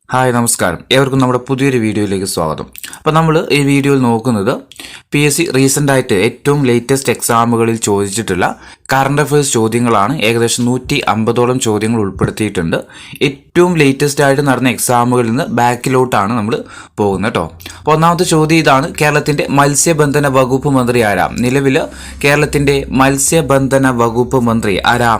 Hi നമസ്കാരം, ഏവർക്കും നമ്മുടെ പുതിയൊരു വീഡിയോയിലേക്ക് സ്വാഗതം. അപ്പോൾ നമ്മൾ ഈ വീഡിയോയിൽ നോക്കുന്നത് PSC റീസെൻ്റായിട്ട് ഏറ്റവും ലേറ്റസ്റ്റ് എക്സാമുകളിൽ ചോദിച്ചിട്ടുള്ള കറണ്ട് അഫയേഴ്സ് ചോദ്യങ്ങളാണ്. ഏകദേശം 150ഓളം ചോദ്യങ്ങൾ ഉൾപ്പെടുത്തിയിട്ടുണ്ട്. ഏറ്റവും ലേറ്റസ്റ്റ് ആയിട്ട് നടന്ന എക്സാമുകളിൽ നിന്ന് ബാക്കിലോട്ടാണ് നമ്മൾ പോകുന്നത് കേട്ടോ. അപ്പോൾ ഒന്നാമത്തെ ചോദ്യം ഇതാണ്: കേരളത്തിൻ്റെ മത്സ്യബന്ധന വകുപ്പ് മന്ത്രി ആരാ? നിലവിൽ കേരളത്തിൻ്റെ മത്സ്യബന്ധന വകുപ്പ് മന്ത്രി ആരാ?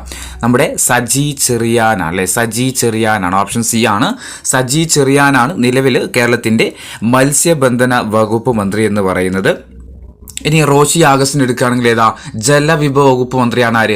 നമ്മുടെ സജി ചെറിയാനാണ് അല്ലേ? സജി ചെറിയാനാണ്. ഓപ്ഷൻ സി ആണ്. സജി ചെറിയാനാണ് നിലവിൽ കേരളത്തിൻ്റെ മത്സ്യബന്ധന വകുപ്പ് മന്ത്രി എന്ന് പറയുന്നത്. ഇനി റോഷി അഗസ്റ്റിൻ എടുക്കുകയാണെങ്കിൽ ഏതാ? ജലവിഭവ വകുപ്പ് മന്ത്രിയാണ് ആര്?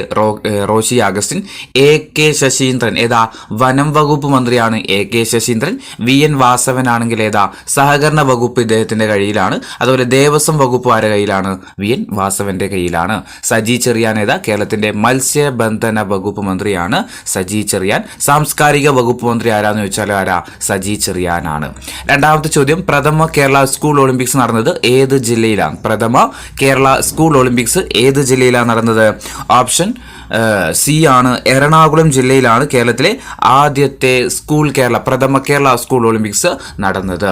റോഷി അഗസ്റ്റിൻ. AK ശശീന്ദ്രൻ ഏതാ? വനം വകുപ്പ് മന്ത്രിയാണ് AK ശശീന്ദ്രൻ. VN വാസവൻ ആണെങ്കിൽ ഏതാ? സഹകരണ വകുപ്പ് ഇദ്ദേഹത്തിന്റെ കയ്യിലാണ്. അതുപോലെ ദേവസ്വം വകുപ്പ് ആരുടെ കയ്യിലാണ്? VN വാസവന്റെ കയ്യിലാണ്. സജി ചെറിയാൻ ഏതാ? കേരളത്തിന്റെ മത്സ്യബന്ധന വകുപ്പ് മന്ത്രിയാണ് സജി ചെറിയാൻ. സാംസ്കാരിക വകുപ്പ് മന്ത്രി ആരാന്ന് ചോദിച്ചാൽ ആരാ? സജി ചെറിയാനാണ്. രണ്ടാമത്തെ ചോദ്യം: പ്രഥമ കേരള സ്കൂൾ ഒളിമ്പിക്സ് നടന്നത് ഏത് ജില്ലയിലാണ്? പ്രഥമ കേരള സ്കൂൾ ഒളിമ്പിക്സ് ഏത് ജില്ലയിലാണ് നടന്നത്? ഓപ്ഷൻ സി ആണ്. എറണാകുളം ജില്ലയിലാണ് കേരളത്തിലെ ആദ്യത്തെ പ്രഥമ കേരള സ്കൂൾ ഒളിമ്പിക്സ് നടന്നത്.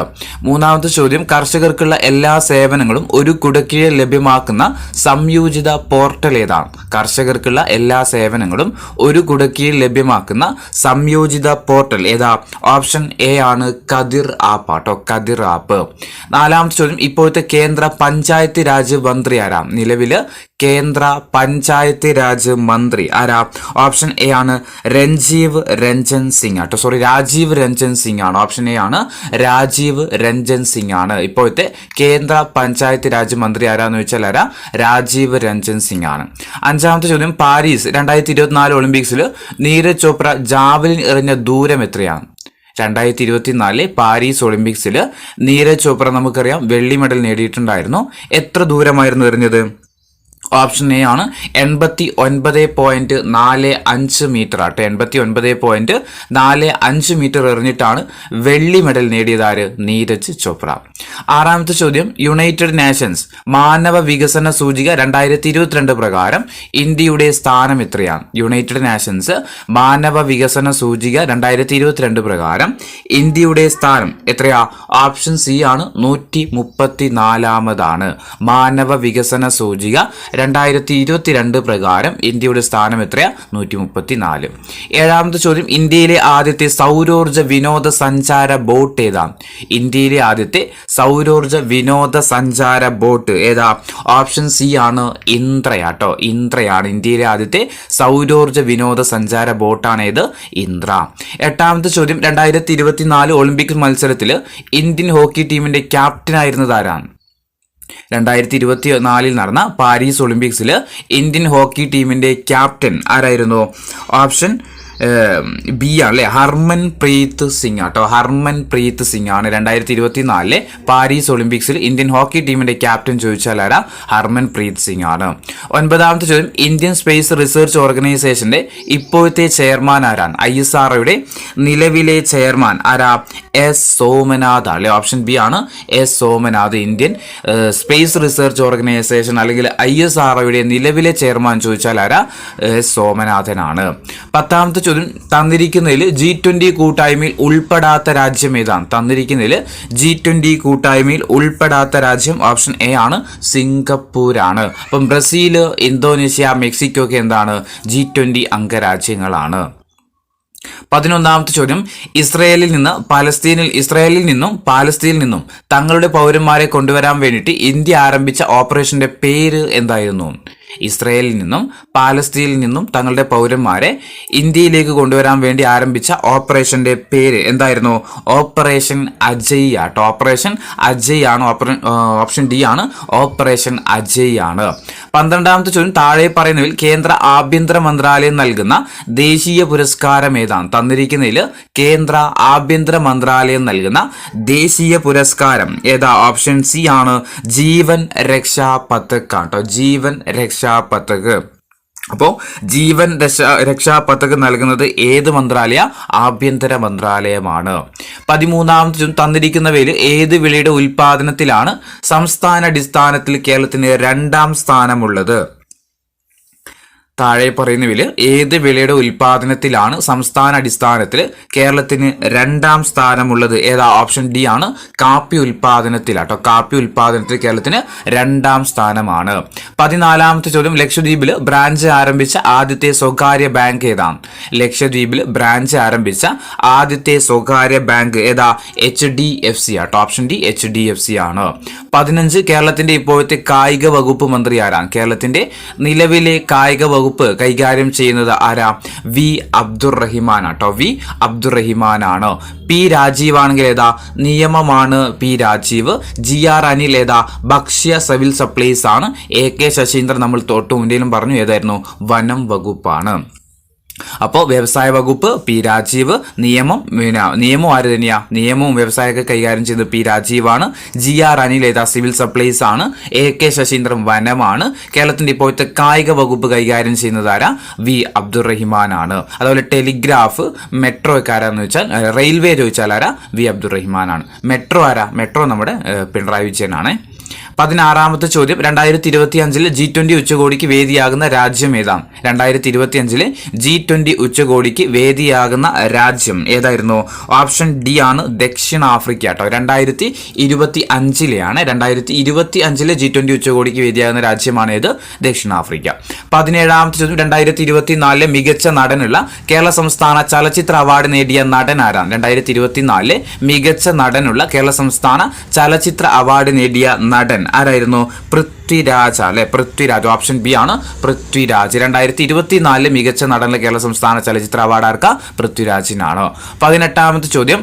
മൂന്നാമത്തെ ചോദ്യം: കർഷകർക്കുള്ള എല്ലാ സേവനങ്ങളും ഒരു കുടക്കീഴിൽ ലഭ്യമാക്കുന്ന സംയോജിത പോർട്ടൽ ഏതാണ്? കർഷകർക്കുള്ള എല്ലാ സേവനങ്ങളും ഒരു കുടക്കീഴിൽ ലഭ്യമാക്കുന്ന സംയോജിത പോർട്ടൽ ഏതാ? ഓപ്ഷൻ എ ആണ്. കതിർ ആപ്പ് ആട്ടോ, കതിർ ആപ്പ്. നാലാമത്തെ ചോദ്യം: ഇപ്പോഴത്തെ കേന്ദ്ര പഞ്ചായത്ത് രാജ് മന്ത്രി ആരാ? നിലവില് കേന്ദ്ര പഞ്ചായത്ത് രാജ് മന്ത്രി ആരാ? ഓപ്ഷൻ എ ആണ്. രാജീവ് രഞ്ജൻ സിംഗ് ആണ്. ഓപ്ഷൻ എ ആണ്. രാജീവ് രഞ്ജൻ സിംഗ് ആണ് ഇപ്പോഴത്തെ കേന്ദ്ര പഞ്ചായത്ത് രാജ് മന്ത്രി ആരാന്ന് ചോദിച്ചാൽ ആരാ? രാജീവ് രഞ്ജൻ സിംഗ് ആണ്. അഞ്ചാമത്തെ ചോദ്യം: പാരീസ് 2024 ഒളിമ്പിക്സിൽ നീരജ് ചോപ്ര ജാവലിൻ എറിഞ്ഞ ദൂരം എത്രയാണ്? 2024 പാരീസ് ഒളിമ്പിക്സിൽ നീരജ് ചോപ്ര നമുക്കറിയാം വെള്ളി മെഡൽ നേടിയിട്ടുണ്ടായിരുന്നു. എത്ര ദൂരമായിരുന്നു എറിഞ്ഞത്? ഓപ്ഷൻ എ ആണ്. 89.45 മീറ്റർ ആട്ടെ. 89.45 മീറ്റർ എറിഞ്ഞിട്ടാണ് വെള്ളി മെഡൽ നേടിയതാര്? നീരജ് ചോപ്ര. ആറാമത്തെ ചോദ്യം: യുണൈറ്റഡ് നേഷൻസ് മാനവ വികസന സൂചിക 2022 പ്രകാരം ഇന്ത്യയുടെ സ്ഥാനം എത്രയാണ്? യുണൈറ്റഡ് നേഷൻസ് മാനവ വികസന സൂചിക 2022 പ്രകാരം ഇന്ത്യയുടെ സ്ഥാനം എത്രയാ? ഓപ്ഷൻ സി ആണ്. 134ാമതാണ്. മാനവ വികസന സൂചിക 2022 പ്രകാരം ഇന്ത്യയുടെ സ്ഥാനം എത്രയാ? 134. ഏഴാമത്തെ ചോദ്യം: ഇന്ത്യയിലെ ആദ്യത്തെ സൗരോർജ വിനോദസഞ്ചാര ബോട്ട് ഏതാണ്? ഇന്ത്യയിലെ ആദ്യത്തെ സൗരോർജ വിനോദസഞ്ചാര ബോട്ട് ഏതാ? ഓപ്ഷൻ സി ആണ്. ഇന്ദ്രയാട്ടോ, ഇന്ദ്രയാണ് ഇന്ത്യയിലെ ആദ്യത്തെ സൗരോർജ വിനോദസഞ്ചാര ബോട്ടാണ് ഏത്? ഇന്ദ്ര. എട്ടാമത്തെ ചോദ്യം: 2024 ഒളിമ്പിക് മത്സരത്തിൽ ഇന്ത്യൻ ഹോക്കി ടീമിന്റെ ക്യാപ്റ്റൻ ആയിരുന്നത് ആരാണ്? 2024 നടന്ന പാരീസ് ഒളിമ്പിക്സിൽ ഇന്ത്യൻ ഹോക്കി ടീമിന്റെ ക്യാപ്റ്റൻ ആരായിരുന്നു? ഓപ്ഷൻ ബി ആണ് അല്ലെ, ഹർമൻപ്രീത് സിംഗ് ആട്ടോ. ഹർമൻപ്രീത് സിംഗ് ആണ് 2024 പാരീസ് ഒളിമ്പിക്സിൽ ഇന്ത്യൻ ഹോക്കി ടീമിന്റെ ക്യാപ്റ്റൻ ചോദിച്ചാൽ ആരാ? ഹർമൻപ്രീത് സിംഗ് ആണ്. ഒൻപതാമത്തെ ചോദ്യം: ഇന്ത്യൻ സ്പേസ് റിസർച്ച് ഓർഗനൈസേഷന്റെ ഇപ്പോഴത്തെ ചെയർമാൻ ആരാണ്? ISROയുടെ നിലവിലെ ചെയർമാൻ ആരാ? S സോമനാഥ് അല്ലെ. ഓപ്ഷൻ ബി ആണ്. S Somanath. Indian space research organisation അല്ലെങ്കിൽ ISROയുടെ നിലവിലെ ചെയർമാൻ ചോദിച്ചാൽ ആരാ? S സോമനാഥനാണ്. പത്താമത്തെ ചോദ്യം: തന്നിരിക്കുന്നതിൽ G20 കൂട്ടായ്മയിൽ ഉൾപ്പെടാത്ത രാജ്യം ഏതാണ്? തന്നിരിക്കുന്നതിൽ G20 കൂട്ടായ്മയിൽ ഉൾപ്പെടാത്ത രാജ്യം ഓപ്ഷൻ എ ആണ്. സിംഗപ്പൂരാണ്. അപ്പം ബ്രസീൽ, ഇന്തോനേഷ്യ, മെക്സിക്കോ ഒക്കെ എന്താണ്? G20 അംഗരാജ്യങ്ങളാണ്. 11ാമത്തെ ചോദ്യം: ഇസ്രയേലിൽ നിന്നും പാലസ്തീനിൽ നിന്നും തങ്ങളുടെ പൗരന്മാരെ കൊണ്ടുവരാൻ വേണ്ടിയിട്ട് ഇന്ത്യ ആരംഭിച്ച ഓപ്പറേഷന്റെ പേര് എന്തായിരുന്നു? ഇസ്രയേലിൽ നിന്നും പാലസ്തീനിൽ നിന്നും തങ്ങളുടെ പൗരന്മാരെ ഇന്ത്യയിലേക്ക് കൊണ്ടുവരാൻ വേണ്ടി ആരംഭിച്ച ഓപ്പറേഷന്റെ പേര് എന്തായിരുന്നു? ഓപ്പറേഷൻ അജയ് ആട്ടോ. ഓപ്പറേഷൻ അജയ് ആണ്. ഓപ്ഷൻ ഡി ആണ്. ഓപ്പറേഷൻ അജയ് ആണ്. 12ാമത്തെ ചോദ്യം: താഴെ പറയുന്നതിൽ കേന്ദ്ര ആഭ്യന്തര മന്ത്രാലയം നൽകുന്ന ദേശീയ പുരസ്കാരം ഏതാണ്? തന്നിരിക്കുന്നതിൽ കേന്ദ്ര ആഭ്യന്തര മന്ത്രാലയം നൽകുന്ന ദേശീയ പുരസ്കാരം ഏതാ? ഓപ്ഷൻ സി ആണ്. ജീവൻ രക്ഷാ പതക് ആട്ടോ. ജീവൻ രക്ഷാ പതക്. അപ്പോൾ ജീവൻ രക്ഷാ പതക് നൽകുന്നത് ഏത് മന്ത്രാലയ? ആഭ്യന്തര മന്ത്രാലയമാണ്. 13ാമത്തെ ചോദ്യം: തന്നിരിക്കുന്നവയിൽ ഏത് വിളയുടെ ഉൽപാദനത്തിലാണ് സംസ്ഥാന അടിസ്ഥാനത്തിൽ കേരളത്തിന് 2ാം സ്ഥാനമുള്ളത്? താഴെ പറയുന്നവയിൽ ഏത് വിളയുടെ ഉൽപാദനത്തിലാണ് സംസ്ഥാന അടിസ്ഥാനത്തിൽ കേരളത്തിന് 2ാം സ്ഥാനമുള്ളത്? ഏതാ? ഓപ്ഷൻ ഡി ആണ്, കാപ്പി ഉൽപാദനത്തിലാട്ടോ. കാപ്പി ഉൽപാദനത്തിൽ കേരളത്തിന് 2ാം സ്ഥാനമാണ്. 14ാമത്തെ ചോദ്യം, ലക്ഷദ്വീപിൽ ബ്രാഞ്ച് ആരംഭിച്ച ആദ്യത്തെ സ്വകാര്യ ബാങ്ക് ഏതാണ്? ലക്ഷദ്വീപിൽ ബ്രാഞ്ച് ആരംഭിച്ച ആദ്യത്തെ സ്വകാര്യ ബാങ്ക് ഏതാ? HDFC ആട്ടോ. ഓപ്ഷൻ ഡി HDFC ആണ്. 15, കേരളത്തിന്റെ ഇപ്പോഴത്തെ കായിക വകുപ്പ് മന്ത്രി ആരാണ്? കേരളത്തിന്റെ നിലവിലെ കായിക വകുപ്പ് കൈകാര്യം ചെയ്യുന്നത് ആരാ? വി അബ്ദുറഹിമാൻ ആട്ടോ. വി അബ്ദുറഹിമാൻ ആണ്. പി രാജീവ് ആണെങ്കിൽ ഏതാ? നിയമമാണ് പി രാജീവ്. GR അനിൽ ഏതാ? ഭക്ഷ്യ സിവിൽ സപ്ലൈസ് ആണ്. AK ശശീന്ദ്രൻ നമ്മൾ തൊട്ട് മുന്നിലും പറഞ്ഞു, ഏതായിരുന്നു? വനം വകുപ്പാണ്. അപ്പോൾ വ്യവസായ വകുപ്പ് പി രാജീവ്, നിയമം ആര് തന്നെയാ? നിയമവും വ്യവസായമൊക്കെ കൈകാര്യം ചെയ്ത് പി രാജീവാണ്. GR അനിൽ ഏതാ? സിവിൽ സപ്ലൈസ് ആണ്. AK ശശീന്ദ്രൻ വനമാണ്. കേരളത്തിന്റെ ഇപ്പോഴത്തെ കായിക വകുപ്പ് കൈകാര്യം ചെയ്യുന്നത് ആരാ? വി അബ്ദുറഹിമാൻ ആണ്. അതുപോലെ ടെലിഗ്രാഫ്, മെട്രോ ഒക്കെ ആരാന്ന് വെച്ചാൽ, റെയിൽവേ ചോദിച്ചാൽ ആരാ? വി അബ്ദുറഹിമാൻ ആണ്. മെട്രോ ആരാ? മെട്രോ നമ്മുടെ പിണറായി വിജയനാണ്. 16ാമത്തെ ചോദ്യം, 2025 G20 ഉച്ചകോടിക്ക് വേദിയാകുന്ന രാജ്യം ഏതാണ്? 2025 G20 ഉച്ചകോടിക്ക് വേദിയാകുന്ന രാജ്യം ഏതായിരുന്നു? ഓപ്ഷൻ ഡി ആണ്, ദക്ഷിണാഫ്രിക്ക കേട്ടോ. 2025 2025 G20 ഉച്ചകോടിക്ക് വേദിയാകുന്ന രാജ്യമാണ് ഏത്? ദക്ഷിണാഫ്രിക്ക. 17ാമത്തെ ചോദ്യം, 2024 മികച്ച നടനുള്ള കേരള സംസ്ഥാന ചലച്ചിത്ര അവാർഡ് നേടിയ നടൻ ആരാണ്? 2024 മികച്ച നടനുള്ള കേരള സംസ്ഥാന ചലച്ചിത്ര അവാർഡ് നേടിയ നടൻ ആരായിരുന്നു? പൃഥ്വിരാജ് അല്ലെ. പൃഥ്വിരാജ്. ഓപ്ഷൻ ബി ആണ്, പൃഥ്വിരാജ്. 2024 മികച്ച നടനുള്ള കേരള സംസ്ഥാന ചലച്ചിത്ര അവാർഡ് ആർക്കാ? പൃഥ്വിരാജിനാണ്. 18ാമത്തെ ചോദ്യം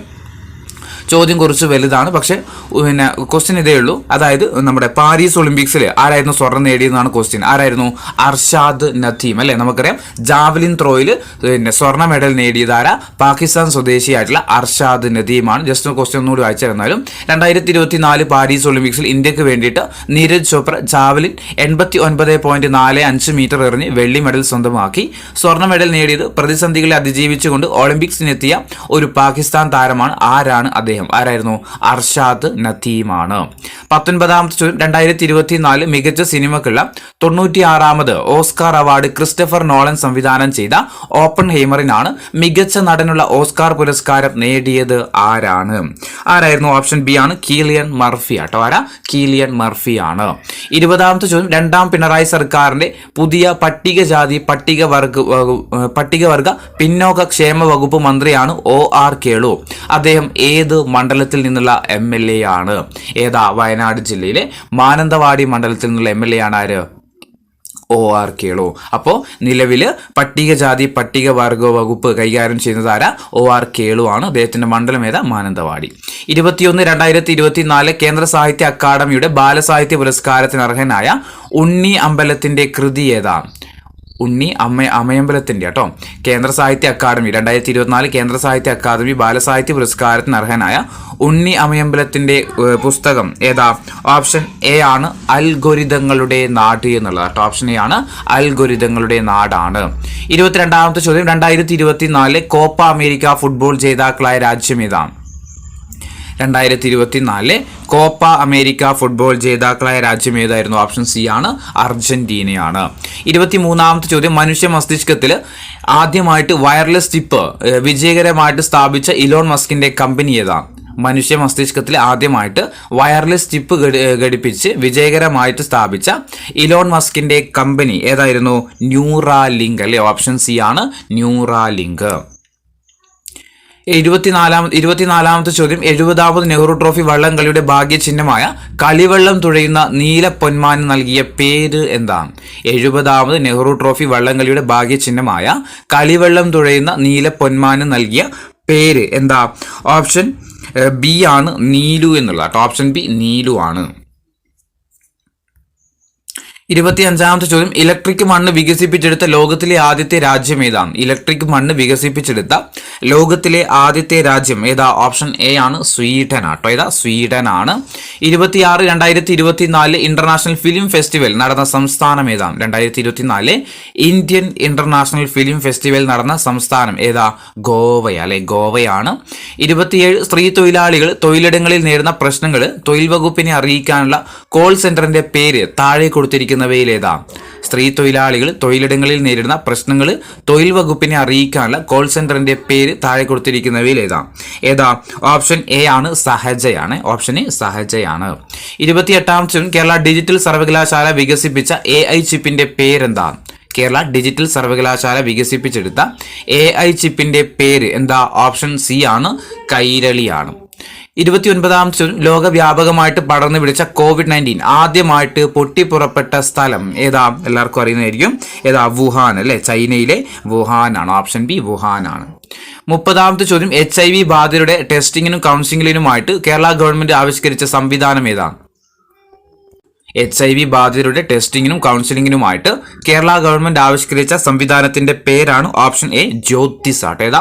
കുറച്ച് വലുതാണ്, പക്ഷെ പിന്നെ ക്വസ്റ്റ്യൻ ഇതേ ഉള്ളൂ. അതായത് നമ്മുടെ പാരീസ് ഒളിമ്പിക്സിൽ ആരായിരുന്നു സ്വർണം നേടിയതെന്നാണ് ക്വസ്റ്റ്യൻ. ആരായിരുന്നു? അർഷാദ് നദീം അല്ലെ. നമുക്കറിയാം ജാവലിൻ ത്രോയിൽ പിന്നെ സ്വർണ്ണ മെഡൽ നേടിയതാരാ? പാകിസ്ഥാൻ സ്വദേശിയായിട്ടുള്ള അർഷാദ് നദീമാണ്. ജസ്റ്റ് ക്വസ്റ്റ്യൻ ഒന്നുകൂടി വായിച്ചിരുന്നാലും 2024 പാരീസ് ഒളിമ്പിക്സിൽ ഇന്ത്യക്ക് വേണ്ടിയിട്ട് നീരജ് ചോപ്ര ജാവലിൻ 89.45 മീറ്റർ എറിഞ്ഞ് വെള്ളി മെഡൽ സ്വന്തമാക്കി. സ്വർണ്ണ മെഡൽ നേടിയത് പ്രതിസന്ധികളെ അതിജീവിച്ചുകൊണ്ട് ഒളിമ്പിക്സിനെത്തിയ ഒരു പാകിസ്ഥാൻ താരമാണ്. ആരാണ് അദ്ദേഹം? ആരായിരുന്നു? അർഷാദ് നദീമാണ്. 19ാമത്തെ ചോദ്യം, 2024 മികച്ച സിനിമക്കുള്ള 96ാമത് ഓസ്കാർ അവാർഡ് ക്രിസ്റ്റഫർ നോളൻ സംവിധാനം ചെയ്ത ഓപ്പൺഹൈമറിനാണ്. മികച്ച നടനുള്ള ഓസ്കാർ പുരസ്കാരം നേടിയത് ആരാണ്? ആരായിരുന്നു? ഓപ്ഷൻ ബി ആണ്, കീലിയൻ മർഫി ആട്ടോ. ആരാ? കീലിയൻ മർഫി ആണ്. 20ാമത്തെ ചോദ്യം, 2ാം പിണറായി സർക്കാരിന്റെ പുതിയ പട്ടികജാതി പട്ടികവർഗ പിന്നോക്ക ക്ഷേമ വകുപ്പ് മന്ത്രിയാണ് OR കേളു. അദ്ദേഹം ഏത് മണ്ഡലത്തിൽ നിന്നുള്ള MLA ആണ്? ഏതാ? വയനാട് ജില്ലയിലെ മാനന്തവാടി മണ്ഡലത്തിൽ നിന്നുള്ള MLA ആണ് ആര്? OR കേളു. അപ്പോൾ നിലവില് പട്ടികജാതി പട്ടികവർഗ വകുപ്പ് കൈകാര്യം ചെയ്യുന്നത് ആരാ? OR കേളു ആണ്. അദ്ദേഹത്തിന്റെ മണ്ഡലം ഏതാ? മാനന്തവാടി. 21/2024 കേന്ദ്ര സാഹിത്യ അക്കാദമിയുടെ ബാലസാഹിത്യ പുരസ്കാരത്തിന് അർഹനായ ഉണ്ണി അമ്പലത്തിന്റെ കൃതി ഏതാ? ഉണ്ണി അമയമ്പലത്തിന്റെ കേട്ടോ. കേന്ദ്ര സാഹിത്യ അക്കാദമി 2024 കേന്ദ്ര സാഹിത്യ അക്കാദമി ബാലസാഹിത്യ പുരസ്കാരത്തിന് അർഹനായ ഉണ്ണി അമയമ്പലത്തിന്റെ പുസ്തകം ഏതാ? ഓപ്ഷൻ എ ആണ്, അൽഗോരിതങ്ങളുടെ നാട് എന്നുള്ളത് കേട്ടോ. ഓപ്ഷൻ എ ആണ്, അൽഗോരിതങ്ങളുടെ നാടാണ്. 22ാമത്തെ ചോദ്യം, 2024 കോപ്പ അമേരിക്ക ഫുട്ബോൾ ജേതാക്കളായ രാജ്യം ഏതാണ്? 2024 കോപ്പ അമേരിക്ക ഫുട്ബോൾ ജേതാക്കളായ രാജ്യം ഏതായിരുന്നു? ഓപ്ഷൻ സി ആണ്, അർജന്റീനയാണ്. 23ാമത്തെ ചോദ്യം, മനുഷ്യ മസ്തിഷ്കത്തിൽ ആദ്യമായിട്ട് വയർലെസ് ചിപ്പ് വിജയകരമായിട്ട് സ്ഥാപിച്ച ഇലോൺ മസ്കിന്റെ കമ്പനി ഏതാ? മനുഷ്യ മസ്തിഷ്കത്തിൽ ആദ്യമായിട്ട് വയർലെസ് ചിപ്പ് ഘടിപ്പിച്ച് വിജയകരമായിട്ട് സ്ഥാപിച്ച ഇലോൺ മസ്കിന്റെ കമ്പനി ഏതായിരുന്നു? ന്യൂറാലിങ്ക് അല്ലെ. ഓപ്ഷൻ സി ആണ്, ന്യൂറാലിങ്ക്. 24ാമത്തെ ചോദ്യം, 70ാമത് നെഹ്റു ട്രോഫി വള്ളംകളിയുടെ ഭാഗ്യചിഹ്നമായ കളിവെള്ളം തുഴയുന്ന നീല പൊന്മാന് നൽകിയ പേര് എന്താണ്? 70ാമത് നെഹ്റു ട്രോഫി വള്ളംകളിയുടെ ഭാഗ്യചിഹ്നമായ കളിവെള്ളം തുഴയുന്ന നീല പൊന്മാന് നൽകിയ പേര് എന്താ? ഓപ്ഷൻ ബി ആണ്, നീലു എന്നുള്ളത്. ഓപ്ഷൻ ബി നീലു ആണ്. 25ാമത്തെ ചോദ്യം, ഇലക്ട്രിക് മണ്ണ് വികസിപ്പിച്ചെടുത്ത ലോകത്തിലെ ആദ്യത്തെ രാജ്യം ഏതാണ്? ഇലക്ട്രിക് മണ്ണ് വികസിപ്പിച്ചെടുത്ത ലോകത്തിലെ ആദ്യത്തെ രാജ്യം ഏതാ? ഓപ്ഷൻ എ ആണ്, സ്വീഡൻ ആട്ടോ. ഏതാ? സ്വീഡൻ ആണ്. 2024 ഇന്റർനാഷണൽ ഫിലിം ഫെസ്റ്റിവൽ നടന്ന സംസ്ഥാനം ഏതാണ്? 2024 ഇന്ത്യൻ ഇന്റർനാഷണൽ ഫിലിം ഫെസ്റ്റിവൽ നടന്ന സംസ്ഥാനം ഏതാ? ഗോവയ അല്ലെ. ഗോവയാണ്. 27 സ്ത്രീ തൊഴിലാളികൾ തൊഴിലിടങ്ങളിൽ നേരിടുന്ന പ്രശ്നങ്ങൾ തൊഴിൽ വകുപ്പിനെ അറിയിക്കാനുള്ള കോൾ സെന്ററിന്റെ പേര് താഴെ കൊടുത്തിരിക്കുന്നവയിൽ ഏതാ? സ്ത്രീ തൊഴിലാളികൾ തൊഴിലിടങ്ങളിൽ നേരിടുന്ന പ്രശ്നങ്ങൾ തൊഴിൽ വകുപ്പിനെ അറിയിക്കാനുള്ള കോൾ സെന്ററിന്റെ പേര് താഴെ കൊടുത്തിരിക്കുന്നവയിൽ ഏതാ? ഓപ്ഷൻ എ ആണ് സഹജയാണ്. ഓപ്ഷൻ എ സഹജയാണ്. 28ാമത്തെ കേരള ഡിജിറ്റൽ സർവകലാശാല വികസിപ്പിച്ച AI ചിപ്പിന്റെ പേരെന്താ? കേരള ഡിജിറ്റൽ സർവകലാശാല വികസിപ്പിച്ചെടുത്ത AI ചിപ്പിന്റെ പേര് എന്താ? ഓപ്ഷൻ സി ആണ്, കൈരളിയാണ്. 29ാമത്തെ ലോകവ്യാപകമായിട്ട് പടർന്നു പിടിച്ച COVID-19 ആദ്യമായിട്ട് പൊട്ടിപ്പുറപ്പെട്ട സ്ഥലം ഏതാ? എല്ലാവർക്കും അറിയുന്നതായിരിക്കും. ഏതാ? വുഹാൻ അല്ലെ, ചൈനയിലെ വുഹാൻ ആണ്. ഓപ്ഷൻ ബി വുഹാൻ ആണ്. 30ാമത്തെ ചോദ്യം HIV ബാധിതരുടെ ടെസ്റ്റിങ്ങിനും കൗൺസിലിംഗിനുമായിട്ട് കേരള ഗവൺമെന്റ് ആവിഷ്കരിച്ച സംവിധാനം ഏതാ? HIV ബാധിതരുടെ ടെസ്റ്റിങ്ങിനും കൗൺസിലിംഗിനുമായിട്ട് കേരള ഗവൺമെന്റ് ആവിഷ്കരിച്ച സംവിധാനത്തിന്റെ പേരാണ് ഓപ്ഷൻ എ ജ്യോതിസ് ആട്ടെ. ഏതാ?